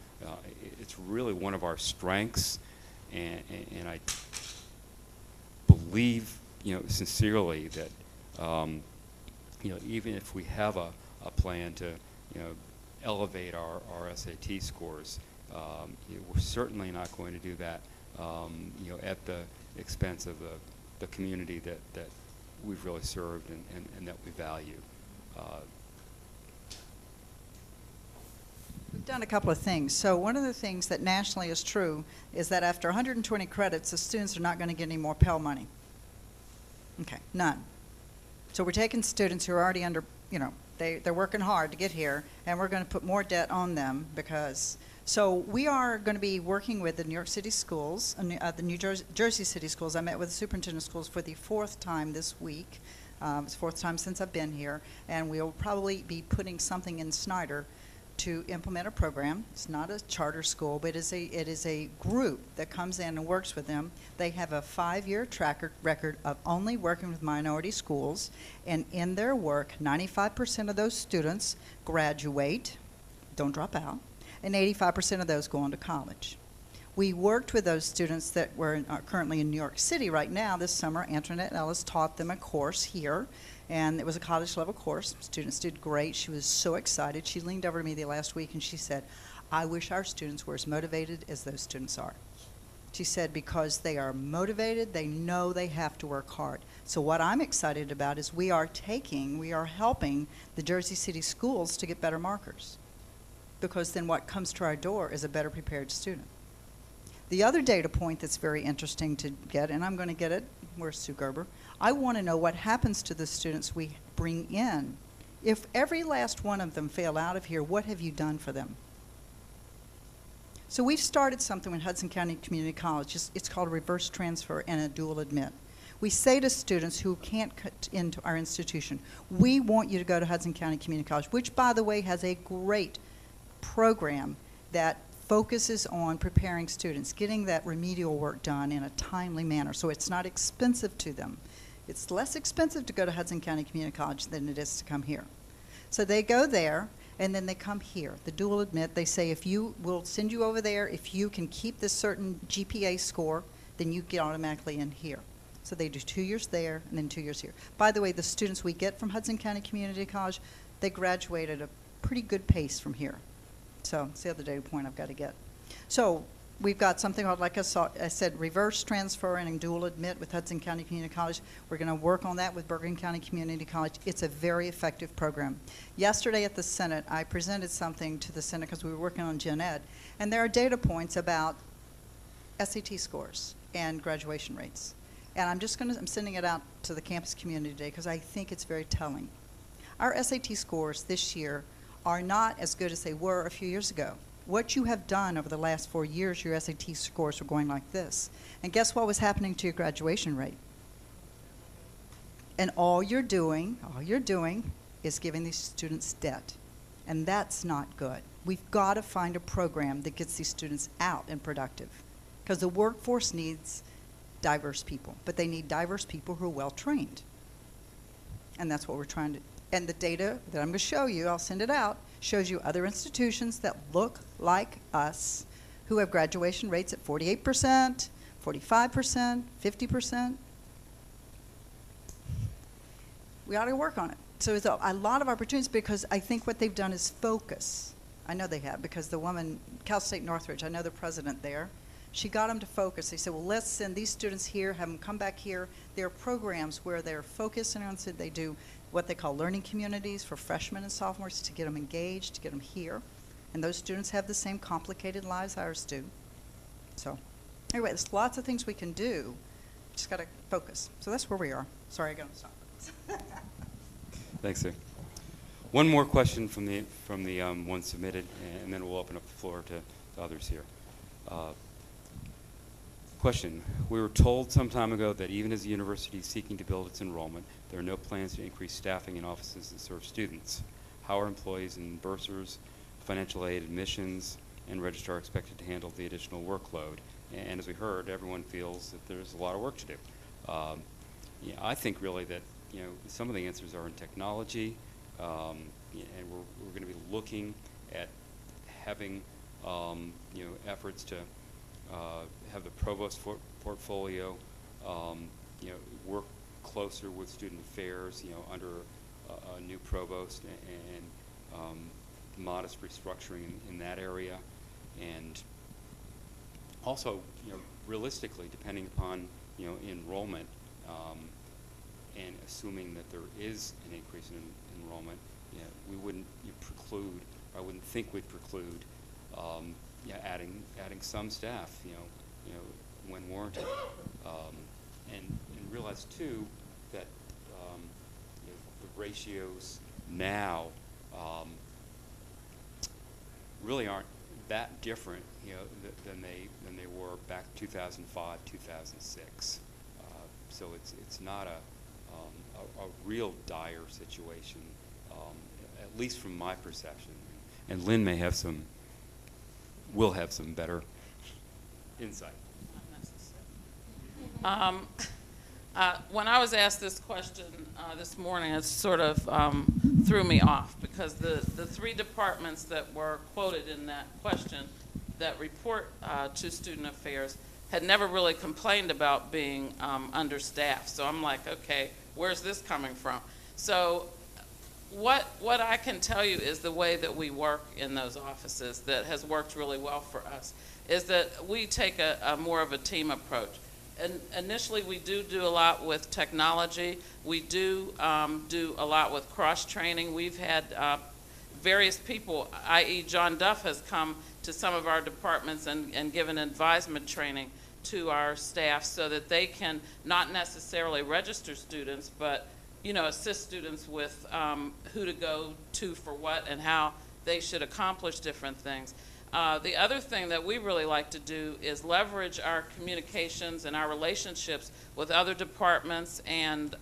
It's really one of our strengths, and I believe sincerely that even if we have a plan to elevate our SAT scores, we're certainly not going to do that at the expense of the community that we've really served and that we value. We've done a couple of things. So one of the things that nationally is true is that after 120 credits, the students are not going to get any more Pell money. Okay, none. So we're taking students who are already under, they're working hard to get here, and we're going to put more debt on them because, so we are going to be working with the New York City schools, the New Jersey City schools. I met with the superintendent of schools for the 4th time this week. It's the 4th time since I've been here, and we'll probably be putting something in Snyder to implement a program. It's not a charter school, but it is a group that comes in and works with them. They have a 5-year track record of only working with minority schools, and in their work, 95% of those students graduate, don't drop out, and 85% of those go on to college. We worked with those students that are currently in New York City right now. This summer, Antoinette Ellis taught them a course here, and it was a college-level course. Students did great. She was so excited. She leaned over to me the last week, and she said, I wish our students were as motivated as those students are. She said, because they are motivated, they know they have to work hard. So what I'm excited about is we are helping the Jersey City schools to get better markers, because then what comes to our door is a better prepared student. The other data point that's very interesting to get, and I'm going to get it, where's Sue Gerber? I want to know what happens to the students we bring in. If every last one of them fail out of here, what have you done for them? So we've started something in Hudson County Community College. It's called a reverse transfer and a dual admit. We say to students who can't get into our institution, we want you to go to Hudson County Community College, which, by the way, has a great program that focuses on preparing students, getting that remedial work done in a timely manner, so it's not expensive to them. It's less expensive to go to Hudson County Community College than it is to come here. So they go there, and then they come here. The dual admit, they say, we'll send you over there. If you can keep this certain GPA score, then you get automatically in here. So they do 2 years there and then 2 years here. By the way, the students we get from Hudson County Community College, they graduate at a pretty good pace from here. So it's the other data point I've got to get. So we've got something called, like I said, reverse transfer and dual admit with Hudson County Community College. We're going to work on that with Bergen County Community College. It's a very effective program. Yesterday at the Senate, I presented something to the Senate because we were working on Gen Ed, and there are data points about SAT scores and graduation rates. And I'm sending it out to the campus community today because I think it's very telling. Our SAT scores this year are not as good as they were a few years ago. What you have done over the last 4 years, your SAT scores are going like this. And guess what was happening to your graduation rate? And all you're doing is giving these students debt. And that's not good. We've got to find a program that gets these students out and productive. Because the workforce needs diverse people, but they need diverse people who are well-trained. And that's what we're trying to, and the data that I'm going to show you, I'll send it out, shows you other institutions that look like us who have graduation rates at 48%, 45%, 50%. We ought to work on it. So it's a lot of opportunities, because I think what they've done is focus. I know they have, because the woman, Cal State Northridge, I know the president there, she got them to focus. They said, well, let's send these students here, have them come back here. There are programs where they're focusing on, so they do what they call learning communities for freshmen and sophomores to get them engaged, to get them here. And those students have the same complicated lives ours do. So anyway, there's lots of things we can do. Just got to focus. So that's where we are. Sorry, I got to stop. Thanks, sir. One more question from the one submitted, and then we'll open up the floor to others here. Question: we were told some time ago that even as the university is seeking to build its enrollment, there are no plans to increase staffing in offices that serve students. How are employees and bursars, financial aid, admissions, and registrar expected to handle the additional workload? And as we heard, everyone feels that there's a lot of work to do. Yeah, I think really that some of the answers are in technology, and we're going to be looking at having efforts to have the provost portfolio work closer with student affairs under a new provost, and modest restructuring in that area, and also realistically, depending upon enrollment, and assuming that there is an increase in enrollment, we wouldn't preclude, or I wouldn't think we'd preclude adding some staff, when warranted, and realize too that the ratios now really aren't that different, than they were back 2005, 2006. So it's not a real dire situation, at least from my perception. And Lynn will have some better insight. When I was asked this question this morning, it sort of threw me off, because the three departments that were quoted in that question that report to student affairs had never really complained about being understaffed. So I'm like, okay, where's this coming from? So what I can tell you is the way that we work in those offices that has worked really well for us is that we take a more of a team approach. And initially, we do a lot with technology. We do a lot with cross-training. We've had various people, i.e. John Duff has come to some of our departments and given advisement training to our staff so that they can not necessarily register students, but assist students with who to go to for what and how they should accomplish different things. The other thing that we really like to do is leverage our communications and our relationships with other departments and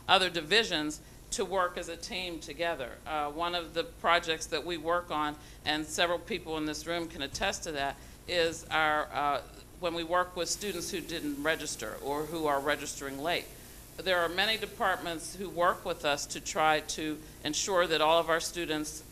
other divisions to work as a team together. One of the projects that we work on, and several people in this room can attest to that, is when we work with students who didn't register or who are registering late. There are many departments who work with us to try to ensure that all of our students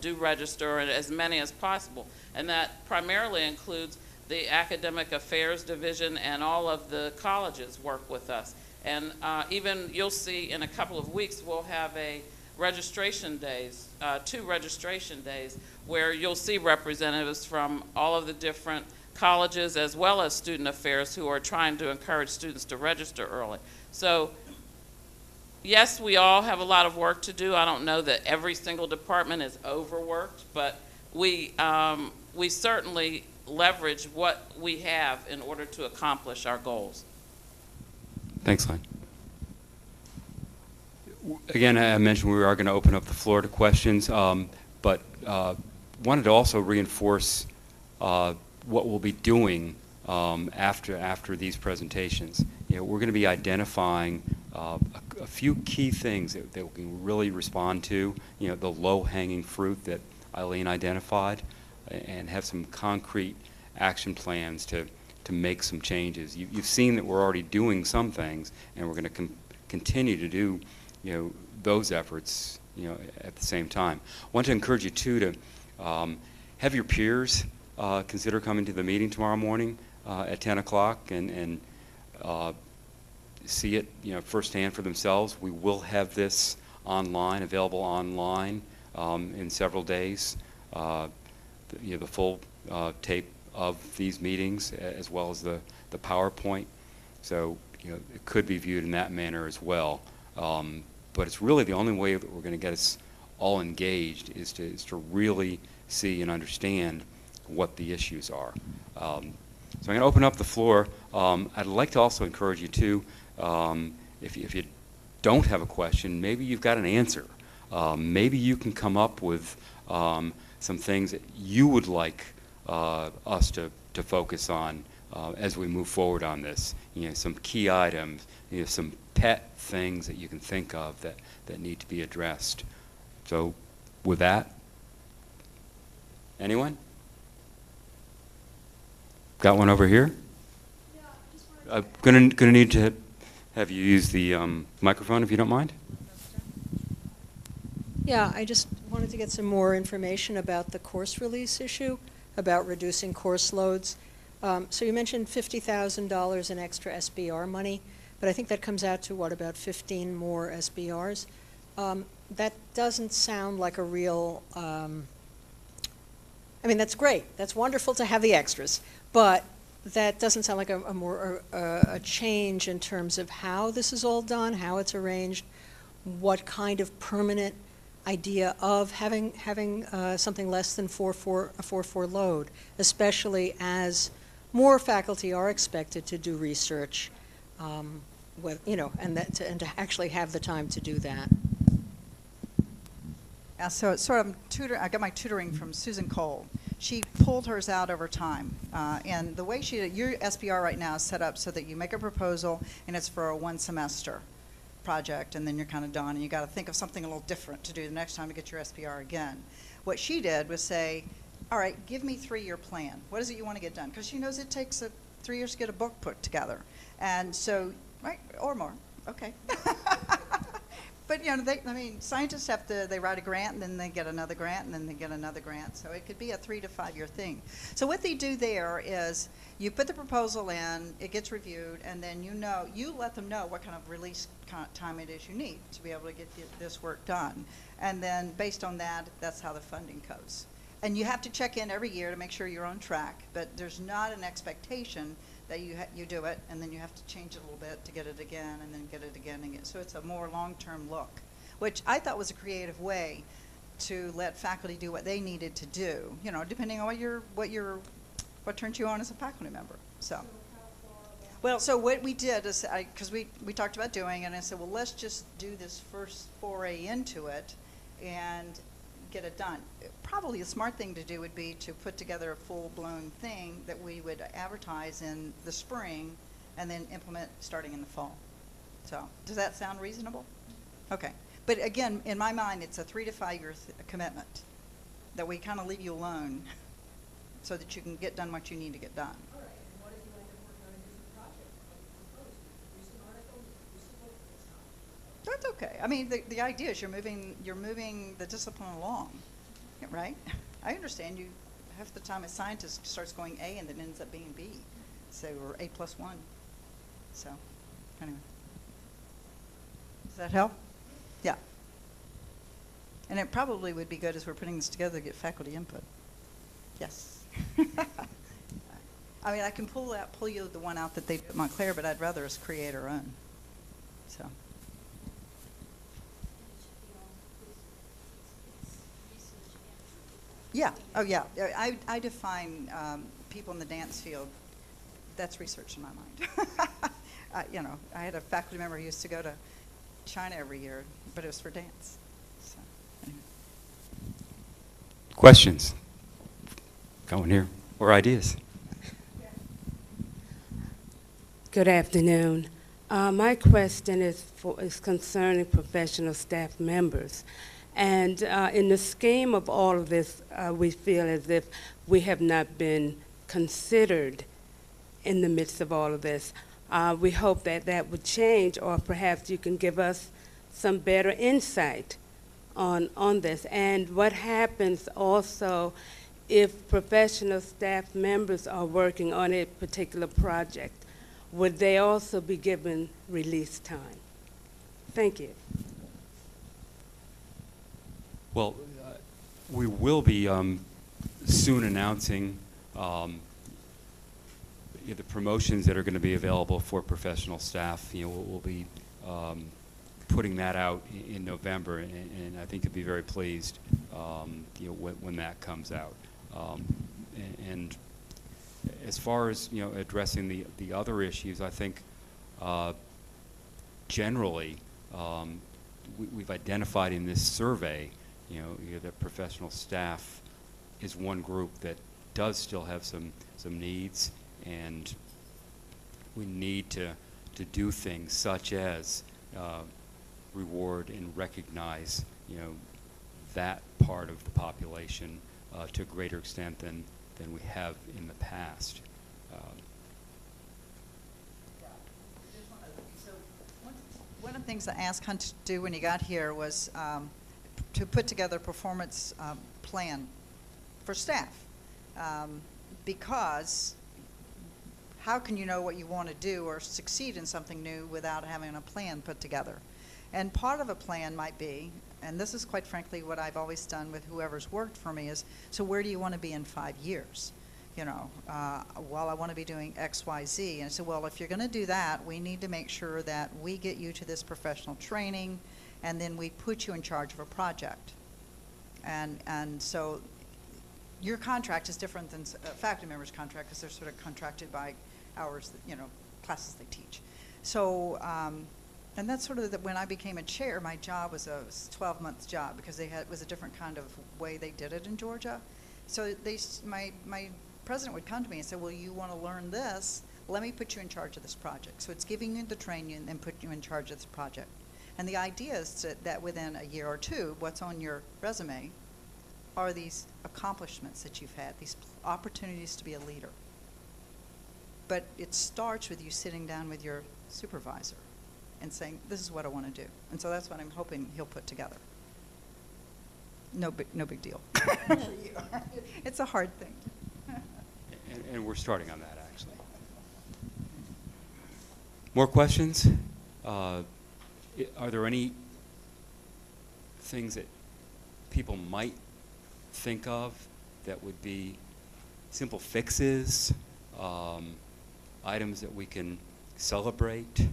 do register, and as many as possible. And that primarily includes the Academic Affairs Division, and all of the colleges work with us. And even you'll see in a couple of weeks we'll have a registration days, 2 registration days, where you'll see representatives from all of the different colleges as well as student affairs who are trying to encourage students to register early. So yes, we all have a lot of work to do. I don't know that every single department is overworked, but we certainly leverage what we have in order to accomplish our goals. Thanks, Lynn. Again, I mentioned we are going to open up the floor to questions, but wanted to also reinforce what we'll be doing after these presentations. We're going to be identifying a few key things that we can really respond to, the low-hanging fruit that Eileen identified, and have some concrete action plans to make some changes. You've seen that we're already doing some things, and we're going to continue to do those efforts at the same time. I want to encourage you too to have your peers consider coming to the meeting tomorrow morning at 10 o'clock and see it firsthand for themselves. We will have this available online in several days. The full tape of these meetings, as well as the PowerPoint. So it could be viewed in that manner as well. But it's really the only way that we're going to get us all engaged is to really see and understand what the issues are. So I'm going to open up the floor. I'd like to also encourage you too, if you don't have a question, maybe you've got an answer. Maybe you can come up with some things that you would like us to focus on as we move forward on this. Some key items, some pet things that you can think of that need to be addressed. So with that, anyone? Got one over here? Yeah, I'm gonna need to have you use the microphone if you don't mind. Yeah, I just wanted to get some more information about the course release issue, about reducing course loads. So you mentioned $50,000 in extra SBR money, but I think that comes out to, what, about 15 more SBRs? That doesn't sound like a real, I mean, that's great. That's wonderful to have the extras, but that doesn't sound like a change in terms of how this is all done, how it's arranged, what kind of permanent idea of having something less than a 4-4 load, especially as more faculty are expected to do research, and to actually have the time to do that. Yeah, so it's sort of I got my tutoring from Susan Cole. She pulled hers out over time, and the way your SBR right now is set up so that you make a proposal and it's for a 1 semester project, and then you're kind of done, and you got to think of something a little different to do the next time to get your SBR again. What she did was say, all right, give me 3-year plan. What is it you want to get done? Because she knows it takes 3 years to get a book put together. And so, right, or more, okay. But, scientists they write a grant, and then they get another grant, and then they get another grant. So it could be a 3 to 5 year thing. So what they do there is you put the proposal in, it gets reviewed, and then you let them know what kind of release time it is you need to be able to get this work done. And then based on that, that's how the funding goes. And you have to check in every year to make sure you're on track, but there's not an expectation that you do it, and then you have to change it a little bit to get it again, and then get it again and again. So it's a more long-term look, which I thought was a creative way to let faculty do what they needed to do, depending on what turns you on as a faculty member. So what we did is, because we talked about doing it, and I said, well, let's just do this first foray into it and get it done. Probably a smart thing to do would be to put together a full-blown thing that we would advertise in the spring and then implement starting in the fall. So does that sound reasonable? Okay. But again, in my mind, it's a 3 to 5 year commitment that we kind of leave you alone so that you can get done what you need to get done. All right. And what if you end up working on a different project? Like you proposed, you produce an article, you produce a book, it's not. That's okay. I mean, the idea is you're moving the discipline along, right? I understand you half the time a scientist starts going A and then ends up being B, so or A+1. So anyway, does that help? Yeah. And it probably would be good as we're putting this together to get faculty input. Yes. I mean, I can pull you the one out that they did at Montclair, but I'd rather us create our own. So. Yeah. Oh, yeah. I define people in the dance field. That's research in my mind. I had a faculty member who used to go to China every year, but it was for dance. So, anyway. Questions? Got one here. Or ideas? Good afternoon. My question is concerning professional staff members. And in the scheme of all of this, we feel as if we have not been considered in the midst of all of this. We hope that that would change, or perhaps you can give us some better insight on this. And what happens also if professional staff members are working on a particular project? Would they also be given release time? Thank you. Well, we will be soon announcing the promotions that are going to be available for professional staff. We'll be putting that out in November, and I think you'll be very pleased, when that comes out. And as far as addressing the other issues, I think generally we've identified in this survey, that professional staff is one group that does still have some needs, and we need to do things such as reward and recognize that part of the population to a greater extent than we have in the past. So one of the things I asked Hunt to do when he got here was to put together a performance plan for staff, because how can you know what you want to do or succeed in something new without having a plan put together? And part of a plan might be, and this is quite frankly what I've always done with whoever's worked for me, is, so where do you want to be in 5 years? Well, I want to be doing X, Y, Z. And I said, well, if you're going to do that, we need to make sure that we get you to this professional training, and then we put you in charge of a project. And so your contract is different than a faculty member's contract, because they're sort of contracted by hours, that, classes they teach. So, and that's sort of when I became a chair, my job was a 12-month job, because it was a different kind of way they did it in Georgia. So my president would come to me and say, well, you want to learn this, let me put you in charge of this project. So it's giving you the training and put you in charge of this project. And the idea is that within a year or two, what's on your resume are these accomplishments that you've had, these opportunities to be a leader. But it starts with you sitting down with your supervisor and saying, this is what I want to do. And so that's what I'm hoping he'll put together. No big deal. It's a hard thing. And we're starting on that, actually. More questions? Are there any things that people might think of that would be simple fixes, items that we can celebrate,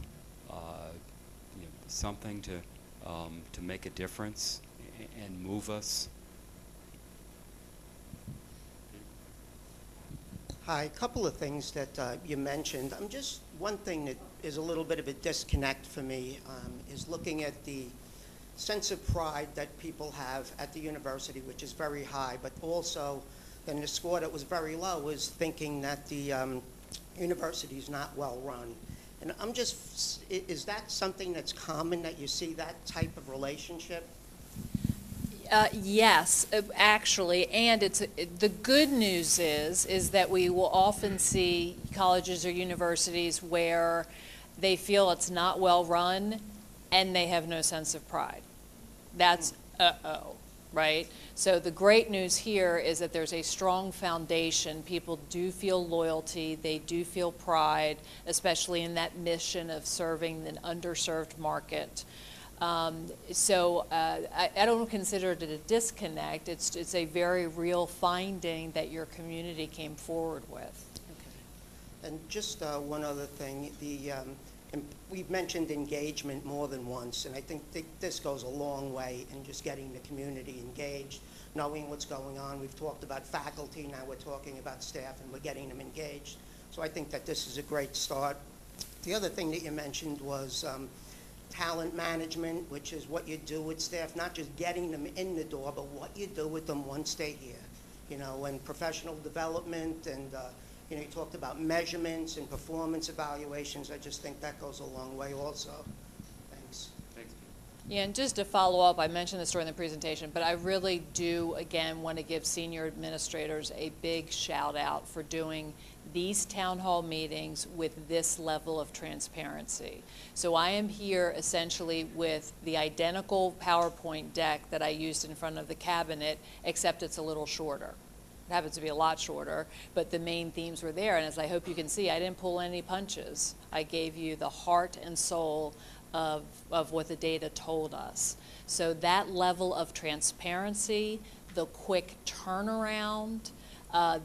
something to make a difference and move us? Hi, a couple of things that you mentioned. One thing that is a little bit of a disconnect for me is looking at the sense of pride that people have at the university, which is very high, but also then the score that was very low is thinking that the university is not well run. And is that something that's common, that you see that type of relationship? Yes, actually, and the good news is that we will often see colleges or universities where they feel it's not well run and they have no sense of pride. That's right? So the great news here is that there's a strong foundation. People do feel loyalty, they do feel pride, especially in that mission of serving the underserved market. So I don't consider it a disconnect. It's a very real finding that your community came forward with. Okay. And just one other thing, we've mentioned engagement more than once, and I think this goes a long way in just getting the community engaged, knowing what's going on. We've talked about faculty, now we're talking about staff, and we're getting them engaged. So I think that this is a great start. The other thing that you mentioned was talent management, which is what you do with staff, not just getting them in the door, but what you do with them once they're here, and professional development and You know, you talked about measurements and performance evaluations. I just think that goes a long way also. Thanks. Thanks. Yeah, and just to follow up, I mentioned this during the presentation, but I really do, again, want to give senior administrators a big shout out for doing these town hall meetings with this level of transparency. So I am here essentially with the identical PowerPoint deck that I used in front of the cabinet, except it's a little shorter. It happens to be a lot shorter, but the main themes were there, and as I hope you can see, I didn't pull any punches. I gave you the heart and soul of what the data told us. So that level of transparency, the quick turnaround,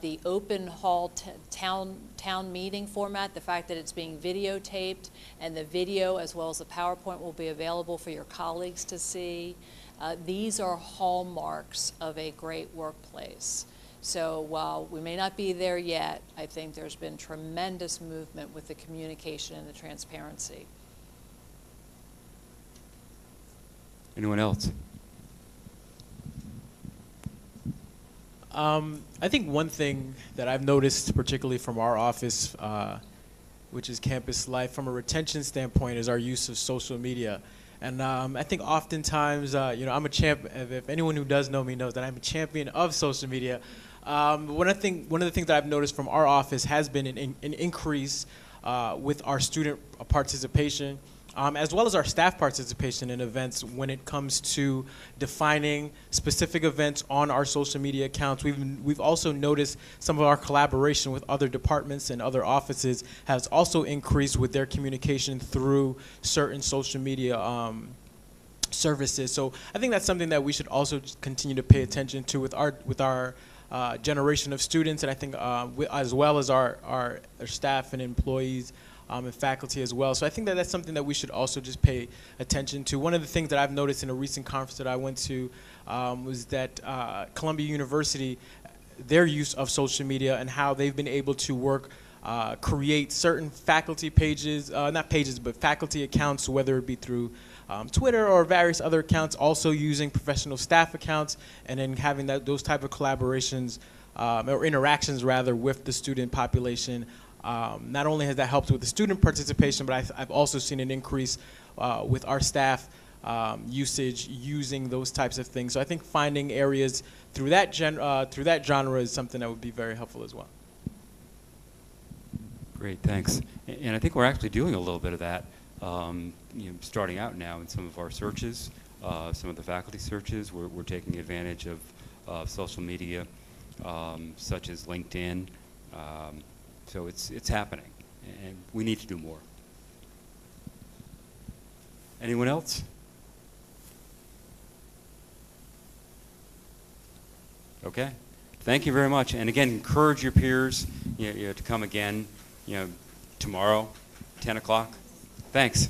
the open hall town meeting format, the fact that it's being videotaped, and the video as well as the PowerPoint will be available for your colleagues to see. These are hallmarks of a great workplace. So while we may not be there yet, I think there's been tremendous movement with the communication and the transparency. Anyone else? I think one thing that I've noticed, particularly from our office, which is Campus Life, from a retention standpoint, is our use of social media. And I think oftentimes, you know, I'm a champ. If anyone who does know me knows that I'm a champion of social media. One of the things that I've noticed from our office has been an increase with our student participation, as well as our staff participation in events when it comes to defining specific events on our social media accounts. We've also noticed some of our collaboration with other departments and other offices has also increased with their communication through certain social media services. So I think that's something that we should also continue to pay attention to with our generation of students, and I think as well as our staff and employees and faculty as well. So I think that that's something that we should also just pay attention to. One of the things that I've noticed in a recent conference that I went to was that Columbia University, their use of social media and how they've been able to work, create certain faculty pages, not pages, but faculty accounts, whether it be through Twitter or various other accounts, also using professional staff accounts, and then having those type of collaborations or interactions rather with the student population. Not only has that helped with the student participation, but I've also seen an increase with our staff usage using those types of things. So I think finding areas through that genre is something that would be very helpful as well. Great, thanks. And I think we're actually doing a little bit of that, you know, starting out now in some of our searches, some of the faculty searches. We're taking advantage of social media, such as LinkedIn. So it's happening, and we need to do more. Anyone else? Okay. Thank you very much. And again, encourage your peers to come again tomorrow, 10 o'clock. Thanks.